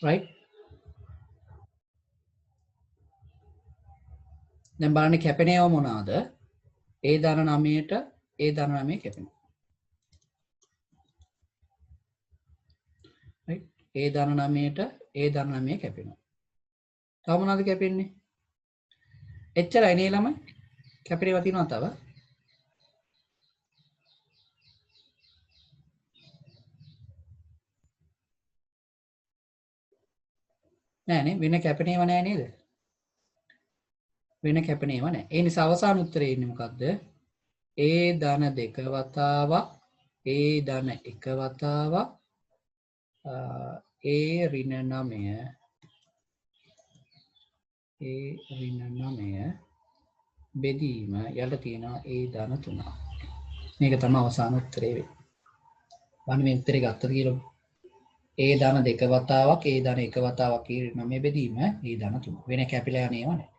right? දැන් බලන්න කැපෙනේව මොනවාද? A ධන 9ට A ධන 9 කැපෙනවා. right? A ධන 9ට A ධන 9 කැපෙනවා. තව මොනවද කැපෙන්නේ? එච්චරයි නේ ළමයි. කැපෙනවා තියෙනවා තව. නෑනේ වෙන කැපෙනේව නෑ නේද? වෙන කැපෙනේව නෑ. ඒ නිසා අවසාන උත්තරේ ඉන්නේ මොකක්ද? A ධන 2 වතාවක් A ධන 1 වතාවක් A ඍණ 9 A ඍණ 9 බෙදීම යට තියෙනවා A ධන 3. මේක තමයි අවසාන උත්තරේ වෙන්නේ. වань මේ උත්තරේ ගත්තද කියලා. A ධන 2 වතාවක් A ධන 1 වතාවක් A ඍණ 9 බෙදීම A ධන 3. වෙන කැපිලා යන්නේව නෑ.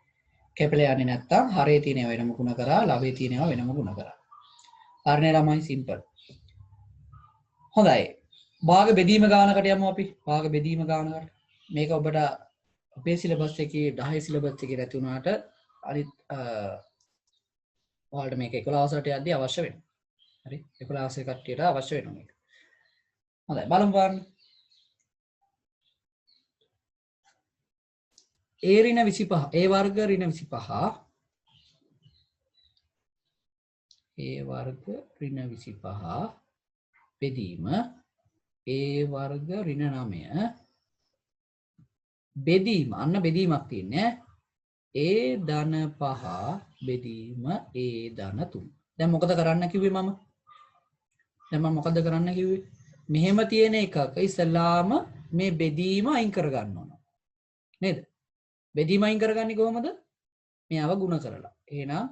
කැපිලා යන්නේ නැත්තම් හරේ තියෙනව වෙනම ගුණ කරා ලබේ තියෙනව වෙනම ගුණ කරා. හරිනේ ළමයි සිම්පල්. හොඳයි. භාග බෙදීම ගානකට යමු අපි. භාග බෙදීම ගානකට. මේක ඔබට අපේ සිලබස් එකේ 10 සිලබස් එකේ නැති වුණාට අනිත් ඔයාලට මේක 11 වසරට යද්දී අවශ්‍ය වෙනවා. හරි? 11 වසරේ කට්ටියට අවශ්‍ය වෙනවා මේක. හොඳයි බලමු බලන්න. A ඍණ 25 A වර්ග ඍණ 25 A වර්ග ඍණ 25 බෙදීම A වර්ග ඍණ 9 බෙදීම අන්න බෙදීමක් තියෙන්නේ A ධන 5 බෙදීම A ධන 3. දැන් මොකද කරන්න කිව්වේ මම? දැන් මම මොකද කරන්න කිව්වේ? මෙහෙම තියෙන එකක ඉස්සලාම මේ බෙදීම අයින් කරගන්න ඕන. නේද? බෙදීම අයින් කරගන්නේ කොහොමද? මෙයාව ගුණ කරලා. එහෙනම්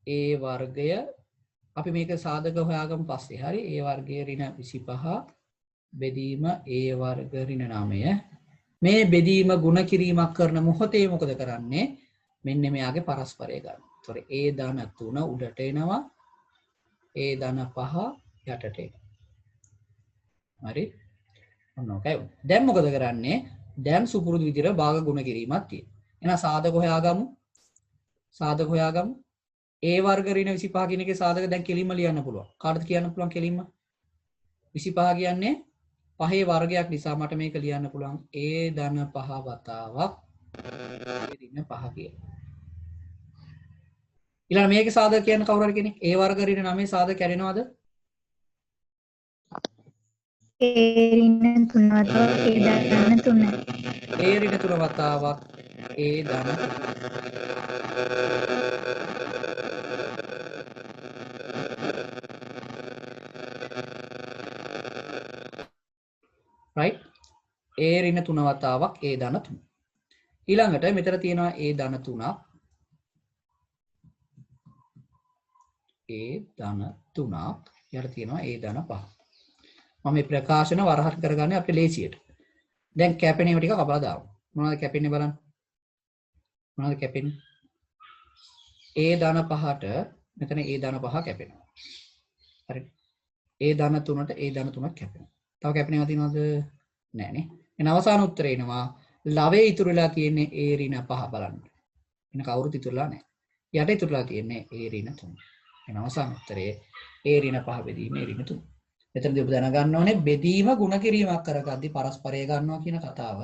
A වර්ගය අපි මේක සාධක හොයාගමු පස්සේ. හරි? A වර්ගය ඍණ 25 බෙදීම A වර්ග ඍණ 9. මේ බෙදීම ගුණ කිරීමක් කරන මොහොතේ මොකද කරන්නේ? මෙන්න මෙයාගේ පරස්පරය ගන්න. ඒතොර A ධන 3 උඩට එනවා. A ධන 5 යටට එනවා. හරි? ඔන්න ඔකයි. දැන් මොකද කරන්නේ? දැන් සුපුරුදු විදිහට භාග ගුණ කිරීමක් තියෙනවා. එහෙනම් සාධක හොයාගමු. සාධක හොයාගමු. A වර්ග ඍණ 25 කියන එකේ සාධක දැන් කෙලින්ම ලියන්න පුළුවන්. කාටද කියන්න පුළුවන් කෙලින්ම? 25 කියන්නේ 5 වර්ගයක් නිසා මට මේක ලියන්න පුළුවන් A ධන 5 වතාවක් ඍණ 5 කියලා. ඊළඟ මේකේ සාධක කියන්න කවුරු හරි කෙනෙක් A වර්ග ඍණ 9 සාධක කැඩෙනවද? A ඍණ 3 වතාවක් A ධන 3. A ඍණ 3 වතාවක් A ධන 3. right? A ඍණ 3 වතාවක් A ධන 3. ඊළඟට මෙතන තියෙනවා A ධන 3ක් A ධන 3ක් යට තියෙනවා A ධන 5. මම මේ ප්‍රකාශන වරහත් කරගන්නේ අපේ ලේසියට. දැන් කැපෙනේව ටික කපලා දාමු. මොනවද කැපෙන්නේ බලන්න. මොනවද කැපෙන්නේ? A ධන 5ට මෙතන A ධන 5 කැපෙනවා. හරි. A ධන 3ට A ධන 3ක් කැපෙනවා. තව කැපෙනේවා තියෙනවද? නෑ නේ. එන අවසාන උත්තරේ එනවා ලවේ ඉතුරුලා තියෙන්නේ A ඍණ 5 බලන්න. එන කවුරුත් ඉතුරුලා නෑ. යට ඉතුරුලා තියෙන්නේ A ඍණ 3. එන අවසාන උත්තරේ A ඍණ 5 බෙදීම A ඍණ 3. මෙතනදී ඔබ දැනගන්න ඕනේ බෙදීම ಗುಣ කිරීමක් කරගද්දී පරස්පරය ගන්නවා කියන කතාව.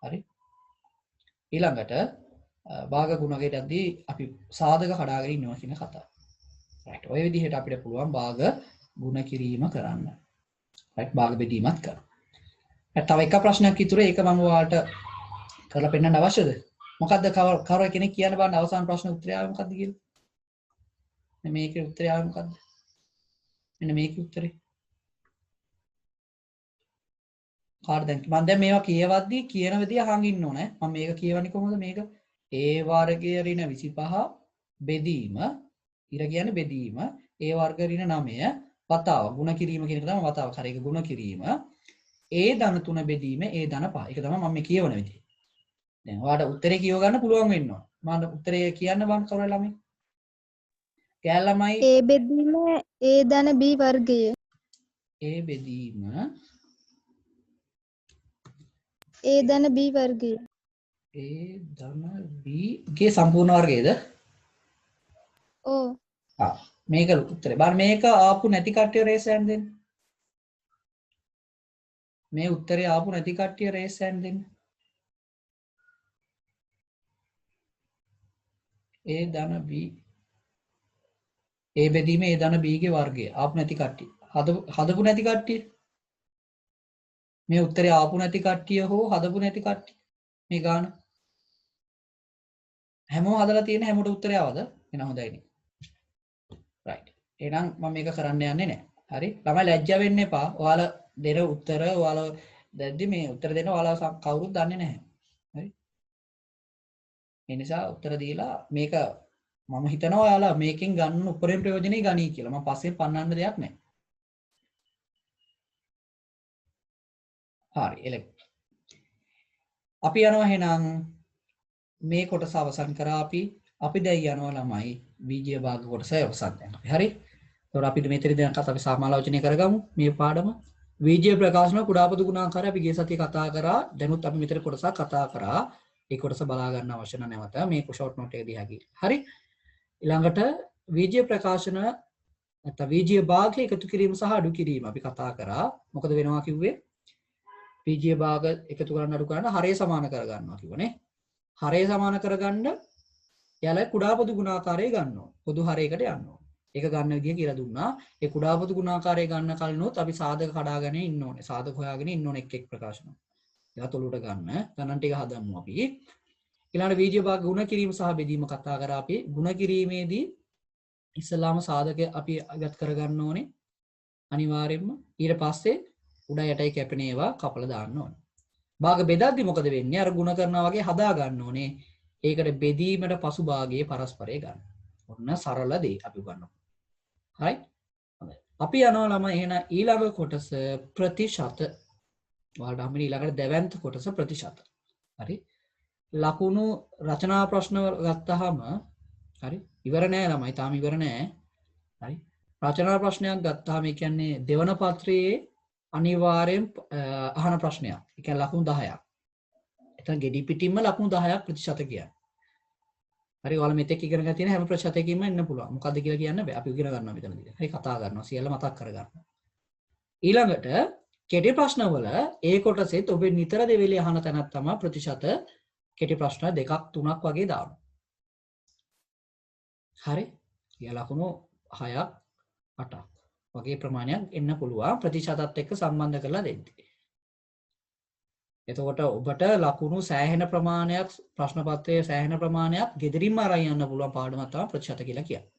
හරි. ඊළඟට භාග ගුණකයටදී අපි සාධක කඩාගෙන ඉන්නවා කියන කතාව. right. ඔය විදිහට අපිට පුළුවන් භාග ගුණ කිරීම කරන්න. right. භාග බෙදීමත් කරන්න. තව එක ප්‍රශ්නයක් ඉතුරු ඒක මම ඔයාලට කරලා පෙන්නන්න අවශ්‍යද? මොකද්ද කවර කෙනෙක් කියන්න බලන්න අවසාන ප්‍රශ්න උත්තරය ආවේ මොකද්ද කියලා? මෙන්න මේකේ උත්තරය ආවේ මොකද්ද? මෙන්න මේකේ උත්තරේ. කාටද දැන් මම දැන් මේවා කියවද්දී කියන විදිය අහන් ඉන්න ඕනේ. මම මේක කියවන්නේ කොහොමද මේක? A වර්ගය ඍණ 25 බෙදීම ඉර කියන්නේ බෙදීම A වර්ග ඍණ 9 වතාව ගුණ කිරීම කියන එක තමයි වතාව. හරි ඒක ගුණ කිරීම A ධන 3 බෙදීම A ධන 5. ඒක තමයි මම මේ කියවන විදිය. දැන් ඔයාලට උත්තරේ කියව ගන්න පුළුවන් වෙන්න ඕන. මම උත්තරේ කියන්න බං කවුරු ළමයි? කෑ ළමයි A බෙදීම A ධන B වර්ගය. A බෙදීම A ධන B වර්ගය. A ධන B ගේ සම්පූර්ණ වර්ගයේද? ඔව්. මේක උත්තරේ. බලන්න මේක ආපු නැති කට්ටිය රේස් හෑන්ඩ් දෙන්න. මේ උත්තරේ ආපු නැති කට්ටිය රේස් හෑන්ඩ් දෙන්න. A ධන B A බෙදීම A ධන B ගේ වර්ගය ආපු නැති කට්ටිය. හදපු නැති කට්ටිය. මේ උත්තරේ ආපු නැති කට්ටිය හෝ හදපු නැති කට්ටිය. මේ ගාන. හැමෝම හදලා තියෙන හැමෝට උත්තරය ආවද? එන හොඳයිනේ. right. එහෙනම් මම මේක කරන්න යන්නේ නැහැ. හරි. ළමයි ලැජ්ජා වෙන්න එපා. ඔයාලා දෙන උත්තර ඔයාලා දැද්දි මේ උත්තර දෙන්න ඔයාලා කවුරුත් දන්නේ නැහැ. හරි. ඒ නිසා උත්තර දීලා මේක මම හිතනවා ඔයාලා මේකෙන් ගන්න උපරිම ප්‍රයෝජනෙයි ගනී කියලා. මම පස්සේ පන්නන්න දෙයක් නැහැ. හරි. එලෙක්. අපි යනවා එහෙනම් මේ කොටස අවසන් කරා අපි දැන් යනවා ළමයි බීජීය භාග කොටස අවසන් යනවා. හරි. ඒතකොට අපි මෙතන දැන් අපි සමාලෝචනය කරගමු මේ පාඩම. බීජීය ප්‍රකාශන කුඩාපදු ගුණාකාරය අපි ගිය සතියේ කතා කරා. දැනුත් අපි මෙතන කොටසක් කතා කරා. ඒ කොටස බලා ගන්න අවශ්‍ය නැවත මේ ෂෝට් නෝට් එක දිහා ගිහින්. හරි. ඊළඟට බීජීය ප්‍රකාශන නැත්නම් බීජීය භාග එකතු කිරීම සහ අඩු කිරීම අපි කතා කරා. මොකද වෙනවා කිව්වේ? බීජීය භාග එකතු කරන්න අඩු කරන්න හරය සමාන කරගන්නවා කිව්වනේ. හරය සමාන කරගන්න යාලා කුඩාපදු ගුණාකාරය ගන්න ඕන. පොදු හරයකට යන්න ඕන. ඒක ගන්න විදිය කියලා දුන්නා. ඒ කුඩාපදු ගුණාකාරය ගන්න කලිනුත් අපි සාධක කඩාගෙන ඉන්න ඕනේ. සාධක හොයාගෙන ඉන්න ඕනේ එක් එක් ප්‍රකාශන. ඒවා තොලුට ගන්න. ගණන් ටික හදමු අපි. ඊළඟට බීජීය භාග ගුණ කිරීම සහ බෙදීම කතා කරා අපි. ගුණ කිරීමේදී ඉස්සලාම සාධක අපි අගත් කරගන්න ඕනේ. අනිවාර්යයෙන්ම. ඊට පස්සේ උඩ යටයි කැපෙන ඒවා කපලා දාන්න ඕනේ. භාග බෙදද්දි මොකද වෙන්නේ? අර ගුණ කරනවා වගේ හදා ගන්න ඕනේ. ඒකට බෙදීමට පසු භාගයේ පරස්පරය ගන්න. ඔන්න සරල දේ අපි උගන්වමු. හරි? හොඳයි. අපි යනවා ළමයි එහෙනම් ඊළඟ කොටස ප්‍රතිශත. ඔයාලට හම්බෙන ඊළඟට දැවැන්ත කොටස ප්‍රතිශත. හරි? ලකුණු රචනා ප්‍රශ්න ගත්තාම හරි? ඉවර නෑ ළමයි. තාම ඉවර නෑ. හරි? රචනා ප්‍රශ්නයක් ගත්තාම ඒ කියන්නේ දෙවන පත්‍රයේ අනිවාර්යෙන් අහන ප්‍රශ්නයක්. ඒ කියන්නේ ලකුණු 10ක්. එතන ගෙඩි පිටින්ම ලකුණු 10ක් ප්‍රතිශත කියන්නේ. හරි ඔයාලා මෙතෙක් ඉගෙන ගන්න තියෙන හැම ප්‍රතිශතයකින්ම එන්න පුළුවන්. මොකද්ද කියලා කියන්න බෑ. අපි ඉගෙන ගන්නවා මෙතනදී. හරි කතා කරනවා. සියල්ල මතක් කරගන්නවා. ඊළඟට කෙටි ප්‍රශ්නවල ඒ කොටසෙත් ඔබ නිතර දෙවිලි අහන තැනක් තමයි ප්‍රතිශත කෙටි ප්‍රශ්න දෙකක් තුනක් වගේ දානවා. හරි? ඊය ලකුණු 6ක් 8ක් වගේ ප්‍රමාණයක් එන්න පුළුවන් ප්‍රතිශතත් එක්ක සම්බන්ධ කරලා දෙද්දී. එතකොට ඔබට ලකුණු සෑහෙන ප්‍රමාණයක් ප්‍රශ්න පත්‍රයේ සෑහෙන ප්‍රමාණයක් ගෙදරින්ම අරන් යන්න පුළුවන් පාඩමක් තමයි ප්‍රතිශත කියලා කියන්නේ.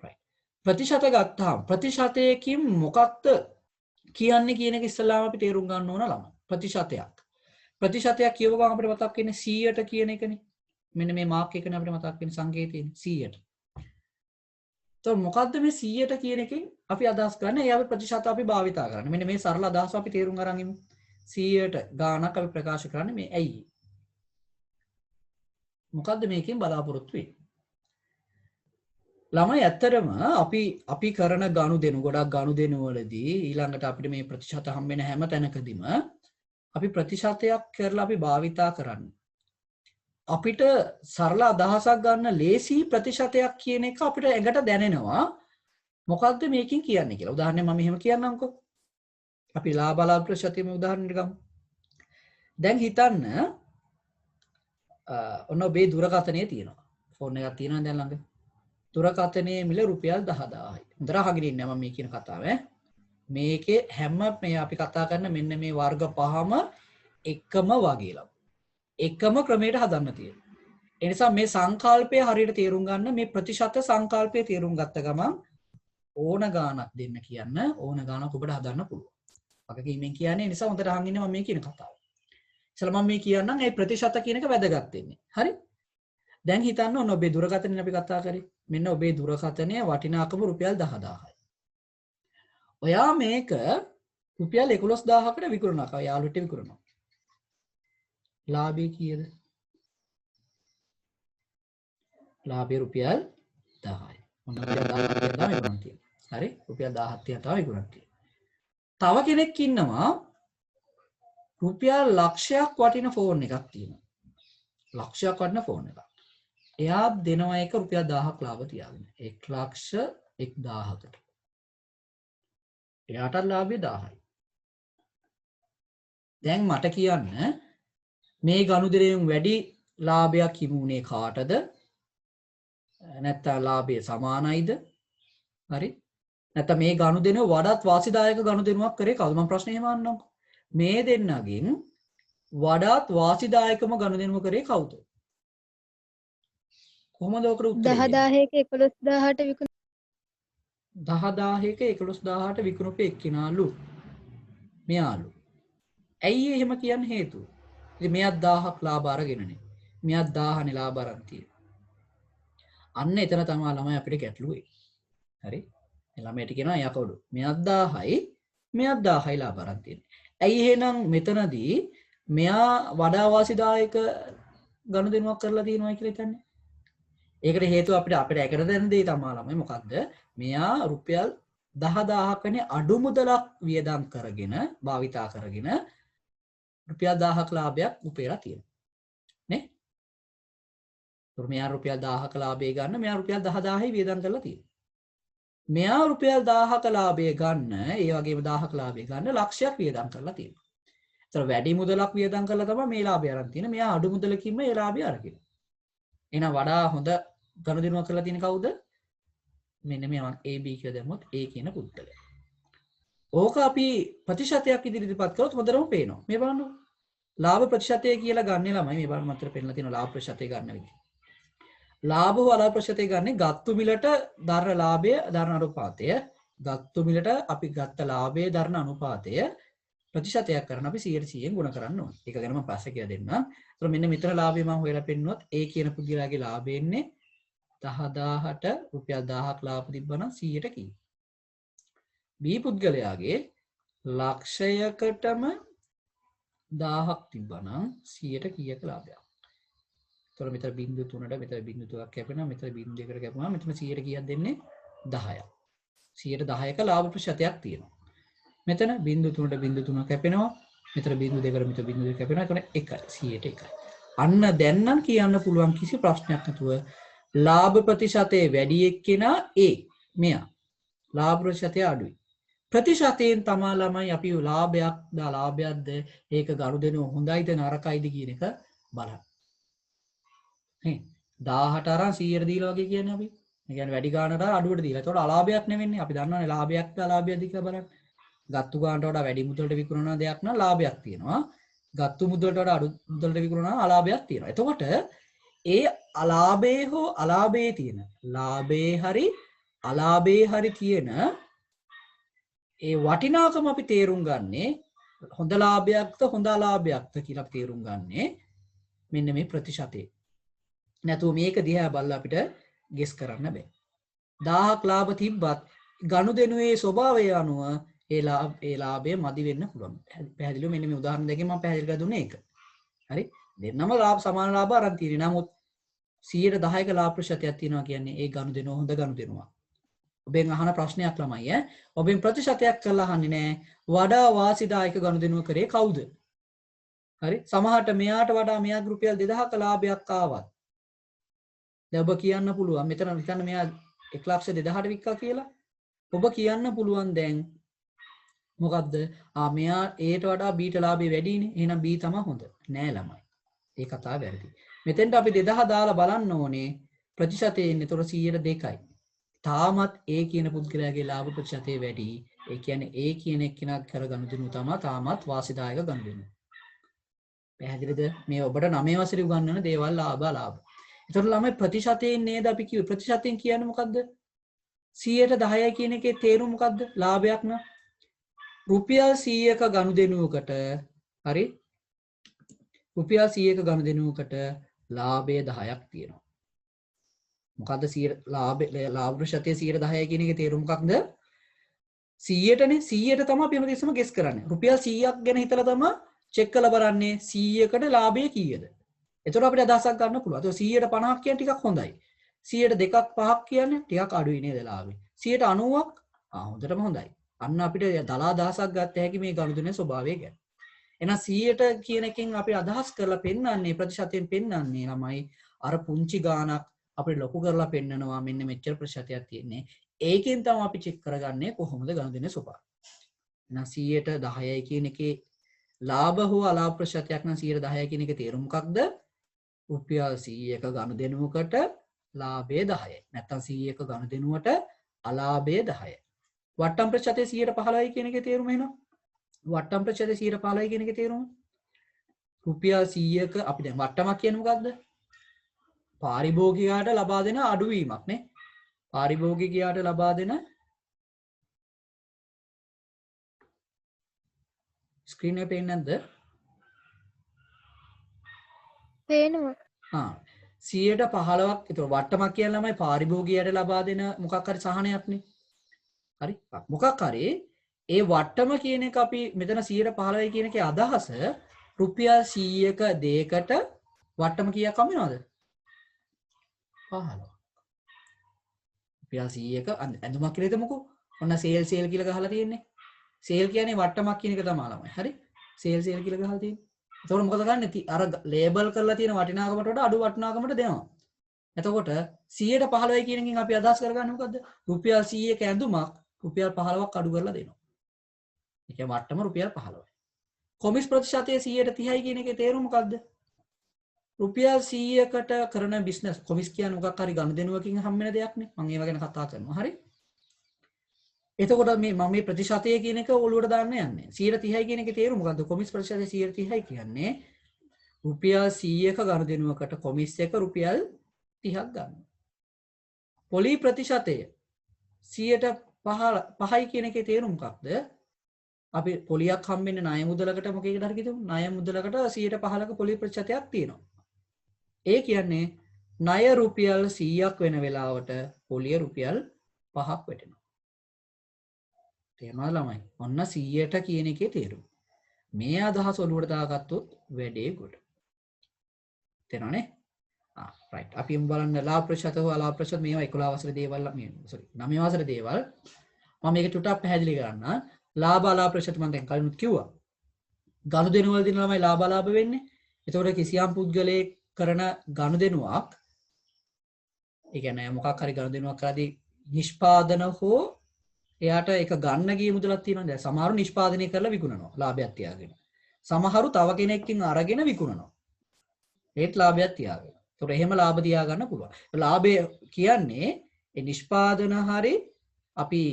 right. ප්‍රතිශත ගත්තාම ප්‍රතිශතයකින් මොකක්ද කියන්නේ කියන එක ඉස්සෙල්ලාම අපි තේරුම් ගන්න ඕන ළමයි. ප්‍රතිශතයක්. ප්‍රතිශතයක් කියව ගමන් අපිට මතක් වෙන්නේ 100ට කියන එකනේ. මෙන්න මේ මාක් එකනේ අපිට මතක් වෙන්නේ සංකේතයෙන් 100ට. તો මොකද්ද මේ 100ට කියන එකෙන් අපි අදහස් කරන්නේ? ඒ අපි ප්‍රතිශත අපි භාවිතා කරන්නේ. මෙන්න මේ සරල අදහස අපි තේරුම් අරන් ඉමු. 100ට ගානක් අපි ප්‍රකාශ කරන්නේ මේ ඇයි? මොකද්ද මේකෙන් බලාපොරොත්තු වෙන්නේ? ළමයි ඇත්තටම අපි කරන ගනුදෙනු ගොඩක් ගනුදෙනු වලදී ඊළඟට අපිට මේ ප්‍රතිශත හම්බ වෙන හැම තැනකදීම අපි ප්‍රතිශතයක් කරලා අපි භාවිතා කරන්නේ. අපිට සරල අදහසක් ගන්න ලේසි ප්‍රතිශතයක් කියන එක අපිට ඇඟට දැනෙනවා. මොකද්ද මේකෙන් කියන්නේ කියලා. උදාහරණයක් මම එහෙම කියන්නම්කෝ. අපි ලාභ ප්‍රතිශතයේම උදාහරණයක් ගමු. දැන් හිතන්න ඔන්න ඔබේ දුරකථනය තියෙනවා. ෆෝන් එකක් තියෙනවා දැන් ළඟ. දුරකථනයේ මිල රුපියල් 10000යි. හොඳට අහගෙන ඉන්න මම මේ කියන කතාව මේකේ හැම මේ අපි කතා කරන මෙන්න මේ වර්ග පහම එකම වගේ ළම. එකම ක්‍රමයට හදන්න තියෙනවා. ඒ නිසා මේ සංකල්පය හරියට තේරුම් ගන්න මේ ප්‍රතිශත සංකල්පය තේරුම් ගත්ත ගමන් ඕන ගානක් දෙන්න කියන්න ඕන ගානක් ඔබට හදන්න පුළුවන්. වගකීමෙන් කියන්නේ නිසා හොඳට අහන් ඉන්න මම මේ කියන කතාව. ඉතල මම මේ කියන්නම් මේ ප්‍රතිශත කියන එක වැදගත් වෙන්නේ. හරි? දැන් හිතන්න ඔන්න ඔබේ දුරකථනය අපි කතා කරේ. මෙන්න ඔබේ දුරකථනය වටිනාකම රුපියල් 10000යි. ඔයා මේක රුපියල් 11000කට විකුණනවා. යාළුවට විකුණනවා. ලාභය කීයද? ලාභය රුපියල් 1000යි. ඔන්න රුපියල් 1000ක් තමයි විකුණන්නේ. හරි? රුපියල් 1000ක් තමයි විකුණන්නේ. තව කෙනෙක් ඉන්නවා රුපියල් ලක්ෂයක් වටින ෆෝන් එකක් තියෙනවා. ලක්ෂයක් වටින ෆෝන් එකක්. එයා දෙනවා එක රුපියල් 1000ක් ලාභ තියාගෙන. 1,10,000කට. එයාට ලාභය 1000යි. දැන් මට කියන්න මේ ගනුදෙනුවෙන් වැඩි ලාභයක් හිමුනේ කාටද? නැත්නම් ලාභය සමානයිද? හරි? නැත්නම් මේ ගනුදෙනුව වඩාත් වාසිදායක ගනුදෙනුවක් කරේ කවුද? මම ප්‍රශ්නේ එහෙම අහන්නම්කෝ. මේ දෙන්නගෙන් වඩාත් වාසිදායකම ගනුදෙනුව කරේ කවුද? කොහොමද ඔකට උත්තරේ? 10,000ක 11,000ට විකුණු 10,000ක 11,000ට විකුණුපු එක්කිනාලු. මෙයාලු. ඇයි එහෙම කියන්න හේතුව? ඉතින් මෙයාත් 1000ක් ලාභ අරගෙනනේ. මෙයාත් 1000නේ ලාභ අරන් තියෙන්නේ. අන්න එතන තමයි ළමයි අපිට ගැටලුවේ. හරි? ළමයට කියනවා යකවලු. මෙයාත් 1000යි, මෙයාත් 1000යි ලාභ අරන් තියෙන්නේ. ඇයි එහෙනම් මෙතනදී මෙයා වඩා වාසිදායක ගනුදෙනුවක් කරලා තියෙනවා කියලා හිතන්නේ? ඒකට හේතුව අපිට ඒකට දැන දෙය තමයි ළමයි මොකද්ද? මෙයා රුපියල් 10,000ක් වෙන අඩු මුදලක් වියදම් කරගෙන භාවිතා කරගෙන රුපියල් 1000ක ලාභයක් උපයලා තියෙනවා. නේ? ඒතර මෙයා රුපියල් 1000ක ලාභය ගන්න මෙයා රුපියල් 10,000යි වියදම් කරලා තියෙනවා. මෙයා රුපියල් 1000ක ලාභය ගන්න ඒ වගේම 1000ක ලාභය ගන්න ලක්ෂයක් වියදම් කරලා තියෙනවා. ඒතර වැඩි මුදලක් වියදම් කරලා තමයි මේ ලාභය අරන් තියෙන්නේ. මෙයා අඩු මුදලකින්ම ඒ ලාභය අරගෙන. එහෙනම් වඩා හොඳ ගනුදෙනුවක් කරලා තියෙන කවුද? මෙන්න මේ AB කියලා දැම්මොත් A කියන පුද්ගලයා. ඕක අපි ප්‍රතිශතයක් ඉදිරියට කළොත් හොඳටම පේනවා. මේ බලන්න. ලාභ ප්‍රතිශතය කියලා ගන්න ළමයි මේ බලන්න මතර පෙන්නලා තියෙනවා ලාභ ප්‍රතිශතය ගන්න විදිහ. ලාභ හෝ අලාභ ප්‍රතිශතය ගන්නේ ගත්තු මිලට දරන ලාභය දරන අනුපාතය. ගත්තු මිලට අපි ගත්ත ලාභයේ දරන අනුපාතය ප්‍රතිශතයක් කරන අපි 100%ෙන් ගුණ කරන්න ඕනේ. ඒක ගැන මම පස්සේ කියලා දෙන්නම්. ඒතර මෙන්න මෙතන ලාභය මම හොයලා පෙන්නුවොත් A කියන පුද්ගලයාගේ ලාභය එන්නේ 10,000ට රුපියල් 1000ක් ලාභ තිබ්බනම් 100ට කී. B පුද්ගලයාගේ ලක්ෂයකටම 1000ක් තිබ්බනම් 100ට කීයක ලාභයක්. ඒතර මෙතන 0.3ට මෙතන 0.2ක් කැපෙනවා මෙතන 0.2කට කැපුණා මෙතන 100ට කීයක් දෙන්නේ 10ක්. 110ක ලාභ ප්‍රතිශතයක් තියෙනවා. මෙතන 0.3ට 0.3 කැපෙනවා මෙතන 0.2කට මෙතන 0.2 කැපෙනවා එතන 1යි 100ට 1යි. අන්න දැන් නම් කියන්න පුළුවන් කිසි ප්‍රශ්නයක් නැතුව ලාභ ප්‍රතිශතයේ වැඩි එක්කෙනා A මෙයා. ලාභ ප්‍රතිශතය අඩුයි. ප්‍රතිශතයෙන් තමා ළමයි අපි ලාභයක්ද ඒක ගනුදෙනුව හොඳයිද නරකයිද කියන එක බලන්න. නේ 1000ට අරන් 100ට දීලා වගේ කියන්නේ අපි. ඒ කියන්නේ වැඩි ගානට අඩුවට දීලා. ඒතකොට අලාභයක් නෙවෙන්නේ. අපි දන්නවනේ ලාභයක්ද අලාභයක්ද කියලා බලන්න. ගත්තු ගානට වඩා වැඩි මුදලට විකුණන දෙයක් නම් ලාභයක් තියෙනවා. ගත්තු මුදලට වඩා අඩු මුදලට විකුණනවා අලාභයක් තියෙනවා. එතකොට ඒ අලාභයේ හෝ අලාභයේ තියෙන ලාභයේ හරි අලාභයේ හරි තියෙන ඒ වටිනාකම අපි තේරුම් ගන්නේ හොඳ ලාභයක්ද හොඳ අලාභයක්ද කියලා තේරුම් ගන්නේ මෙන්න මේ ප්‍රතිශතේ. නැතුව මේක දිහා බලලා අපිට ගෙස් කරන්න බෑ. 1000ක් ලාභ තිබ්බත් ගනුදෙනුවේ ස්වභාවය අනුව ඒ ලාභය මදි වෙන්න පුළුවන්. පැහැදිලිව මෙන්න මේ උදාහරණ දෙකෙන් මම පැහැදිලි කරලා දුන්නේ ඒක. හරි? දෙන්නම ලාභ සමාන ලාභ අරන් තියෙනවා. නමුත් 110ක ලාභ ප්‍රතිශතයක් තියෙනවා කියන්නේ ඒ ගනුදෙනුව හොඳ ගනුදෙනුවක්. ඔබෙන් අහන ප්‍රශ්නයක් ළමයි ඈ. ඔබෙන් ප්‍රතිශතයක් කරලා අහන්නේ නෑ. වඩා වාසිදායක ගනුදෙනුව කරේ කවුද? හරි? සමහරට මෙයාට වඩා මෙයාට රුපියල් 2000ක ලාභයක් ආවත්. දැන් ඔබ කියන්න පුළුවන් මෙතන හිතන්න මෙයා 1,02,000ට වික්කා කියලා. ඔබ කියන්න පුළුවන් දැන් මොකද්ද? මෙයා Aට වඩා Bට ලාභය වැඩිනේ. එහෙනම් B තමයි හොඳ. නෑ ළමයි. ඒ කතාව වැරදි. මෙතෙන්ට අපි 2000 දාලා බලන්න ඕනේ ප්‍රතිශතයේ ඉන්නේ. ඒතකොට 102යි. තාමත් A කියන පුද්ගලයාගේ ලාභ ප්‍රතිශතය වැඩි. ඒ කියන්නේ A කියන එක්කෙනා කර ගනුදෙනු තමයි තාමත් වාසිදායක ගනුදෙනු. පැහැදිලිද? මේ ඔබට 9 වසරේ උගන්වන දේවල් ලාභ. ඒතකොට ළමයි ප්‍රතිශතයෙන් නේද අපි කිව්වේ. ප්‍රතිශතයෙන් කියන්නේ මොකද්ද? 110යි කියන එකේ තේරුම මොකද්ද? ලාභයක් න රුපියල් 100ක ගනුදෙනුවකට හරි රුපියල් 100ක ගනුදෙනුවකට ලාභය 10ක් තියෙනවා. මොකද්ද 100 ලාභ ප්‍රතිශතය 110 කියන එකේ තේරුම මොකක්ද? 100ටනේ 100ට තමයි අපි හැමතිස්සෙම ගෙස් කරන්නේ. රුපියල් 100ක් ගැන හිතලා තමයි චෙක් කරලා බලන්නේ 100කට ලාභය කීයද? එතකොට අපිට අදහසක් ගන්න පුළුවන්. ඒක 100ට 50ක් කියන ටිකක් හොඳයි. 100ට 2ක් 5ක් කියන්නේ ටිකක් අඩුයි නේද ලාභය. 190ක් හොඳටම හොඳයි. අන්න අපිට දලා දහසක් ගත්ත හැකි මේ ගනුදෙනුවේ ස්වභාවය ගැන. එහෙනම් 100ට කියන එකෙන් අපි අදහස් කරලා පෙන්නන්නේ ප්‍රතිශතයෙන් පෙන්නන්නේ ළමයි අර පුංචි ගාණක් අපිට ලොකු කරලා පෙන්නනවා මෙන්න මෙච්චර ප්‍රතිශතයක් තියෙන්නේ. ඒකෙන් තමයි අපි චෙක් කරගන්නේ කොහොමද ගනුදෙනුවේ ස්වභාවය. එහෙනම් 100ට 10යි කියන එකේ ලාභ හෝ අලාභ ප්‍රතිශතයක් නම් 10 කියන එකේ තේරුම මොකක්ද? රුපියල් 100ක ගනුදෙනුවකට ලාභය 10යි. නැත්නම් 100ක ගනුදෙනුවට අලාභය 10යි. වට්ටම් ප්‍රතිශතය 115යි කියන එකේ තේරුම එනවා. වට්ටම් ප්‍රතිශතය 115යි කියන එකේ තේරුම රුපියල් 100ක අපි දැන් වට්ටමක් කියන්නේ මොකද්ද? පාරිභෝගිකයාට ලබා දෙන අඩුවීමක් නේ. පාරිභෝගිකයාට ලබා දෙන ස්ක්‍රීන් එකේ පේන්නේ නැද්ද? පේනවා. 115ක් ඒතර වට්ටමක් කියන ළමයි පාරිභෝගිකයාට ලබා දෙන මොකක් හරි සහනයක් නේ. හරි. මොකක් හරි ඒ වට්ටම කියන එක අපි මෙතන 115යි කියන එකේ අදහස රුපියල් 100ක දෙයකට වට්ටම කීයක් හම් වෙනවද? 15. රුපියල් 100ක ඇඳුමක් කියලා හිතමුකෝ. ඔන්න සේල් කියලා ගහලා තියෙන්නේ. සේල් කියන්නේ වට්ටමක් කියන එක තමයි ළමයි. හරි. සේල් කියලා ගහලා තියෙන්නේ. එතකොට මොකද කරන්නේ? අර ලේබල් කරලා තියෙන වටිනාකමට වඩා අඩු වටිනාකමට දෙනවා. එතකොට 115යි කියන එකෙන් අපි අදහස් කරගන්නේ මොකද්ද? රුපියල් 100ක ඇඳුමක් රුපියල් 15ක් අඩු කරලා දෙනවා. ඒ කියන්නේ වට්ටම රුපියල් 15යි. කොමිස් ප්‍රතිශතය 130යි කියන එකේ තේරුම මොකද්ද? රුපියල් 100කට කරන බිස්නස් කොමිස් කියන්නේ මොකක් හරි ගනුදෙනුවකින් හම් වෙන දෙයක් නේ. මම ඒව ගැන කතා කරනවා. හරි. එතකොට මම මේ ප්‍රතිශතය කියන එක ඔළුවට දාන්න යන්නේ. 130යි කියන එකේ තේරුම මොකද්ද? කොමිස් ප්‍රතිශතය 130යි කියන්නේ රුපියල් 100ක ගනුදෙනුවකට කොමිස් එක රුපියල් 30ක් ගන්නවා. පොලි ප්‍රතිශතය 105යි කියන එකේ තේරුම මොකක්ද? අපි පොලියක් හම්බෙන්නේ ණය මුදලකට මොකේකට හරි කිව්වොත් ණය මුදලකට 115ක පොලි ප්‍රතිශතයක් තියෙනවා. ඒ කියන්නේ ණය රුපියල් 100ක් වෙන වෙලාවට පොලිය රුපියල් 5ක් වැටෙනවා. තේරුණාද ළමයි? ඔන්න 100ට කියන එකේ තේරුම. මේ අදහස ඔලුවට දාගත්තොත් වැඩේ ගොඩ. තේරෙනවනේ? රයිට්. අපි බලන්න ලාභ ප්‍රතිශත හෝ අලාභ ප්‍රතිශත මේවා 11 වසරේ දේවල් මේ 9 වසරේ දේවල්. මම මේක ටිකක් පැහැදිලි කරන්න. ලාභ අලාභ ප්‍රතිශත මම දැන් කලින් කිව්වා. ගනුදෙනු වලදී ළමයි ලාභ අලාභ වෙන්නේ. ඒතකොට කිසියම් පුද්ගලයෙක් කරන ගනුදෙනුවක් ඒ කියන්නේ මොකක් හරි ගනුදෙනුවක් කරද්දී නිෂ්පාදන හෝ එයාට ඒක ගන්න ගිය මුදලක් තියෙනවා. දැන් සමහරු නිෂ්පාදනය කරලා විකුණනවා ලාභයක් තියාගෙන. සමහරු තව කෙනෙක්ගෙන් අරගෙන විකුණනවා. ඒත් ලාභයක් තියාගෙන. ඒතකොට එහෙම ලාභ තියා ගන්න පුළුවන්. ලාභය කියන්නේ ඒ නිෂ්පාදන හරි අපි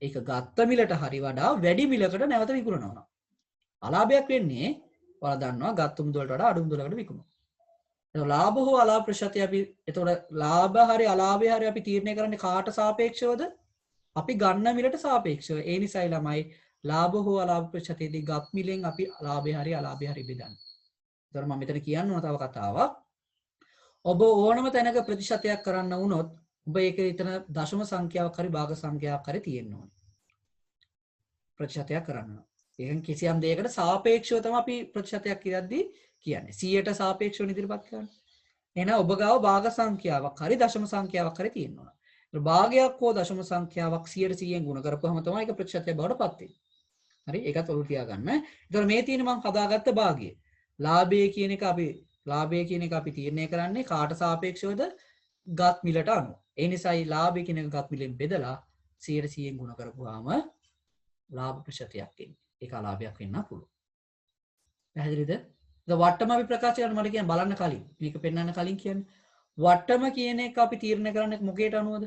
ඒක ගත්ත මිලට හරි වඩා වැඩි මිලකට නැවත විකුණනවා. අලාභයක් වෙන්නේ ඔයාලා දන්නවා ගත්ත මුදලට වඩා අඩු මුදලකට විකුණනවා. ඒක ලාභ හෝ අලාභ ප්‍රතිශතය අපි එතකොට ලාභ හරි අලාභය හරි අපි තීරණය කරන්නේ කාට සාපේක්ෂවද? අපි ගන්න මිලට සාපේක්ෂව. ඒ නිසායි ළමයි ලාභ හෝ අලාභ ප්‍රතිශතයේදී ගත් මිලෙන් අපි ලාභය හරි අලාභය හරි බෙදන්නේ. ඒතර මම මෙතන කියන්න ඕන තව කතාවක්. ඔබ ඕනම තැනක ප්‍රතිශතයක් කරන්න වුණොත් ඔබ ඒක එතන දශම සංඛ්‍යාවක් හරි භාග සංඛ්‍යාවක් හරි තියෙන්න ඕනේ. ප්‍රතිශතයක් කරන්න. ඒකෙන් කිසියම් දෙයකට සාපේක්ෂව තමයි අපි ප්‍රතිශතයක් කියද්දී කියන්නේ. 100ට සාපේක්ෂව ඉදිරිපත් කරන්නේ. එහෙනම් ඔබ ගාව භාග සංඛ්‍යාවක් හරි දශම සංඛ්‍යාවක් හරි තියෙන්න ඕන. භාගයක් හෝ දශම සංඛ්‍යාවක් 100%න් ගුණ කරපුවම තමයි ඒක ප්‍රතිශතයක් බවට පත් වෙන්නේ. හරි ඒකත් ඔලුව තියාගන්න. ඒතකොට මේ තියෙන මම හදාගත්ත භාගය. ලාභය කියන එක අපි තීරණය කරන්නේ කාට සාපේක්ෂවද? ගත් මිලට අනුව. ඒ නිසායි ලාභය කියන එක ගත් මිලෙන් බෙදලා 100%න් ගුණ කරපුවාම ලාභ ප්‍රතිශතයක් එන්නේ. ඒක අලාභයක් වෙන්න පුළුවන්. පැහැදිලිද? වට්ටම අපි ප්‍රකාශ කරන මට කියන්න බලන්න කලින් මේක පෙන්වන්න කලින් කියන්නේ වට්ටම කියන එක අපි තීරණය කරන්නේ මොකේට අනුවද?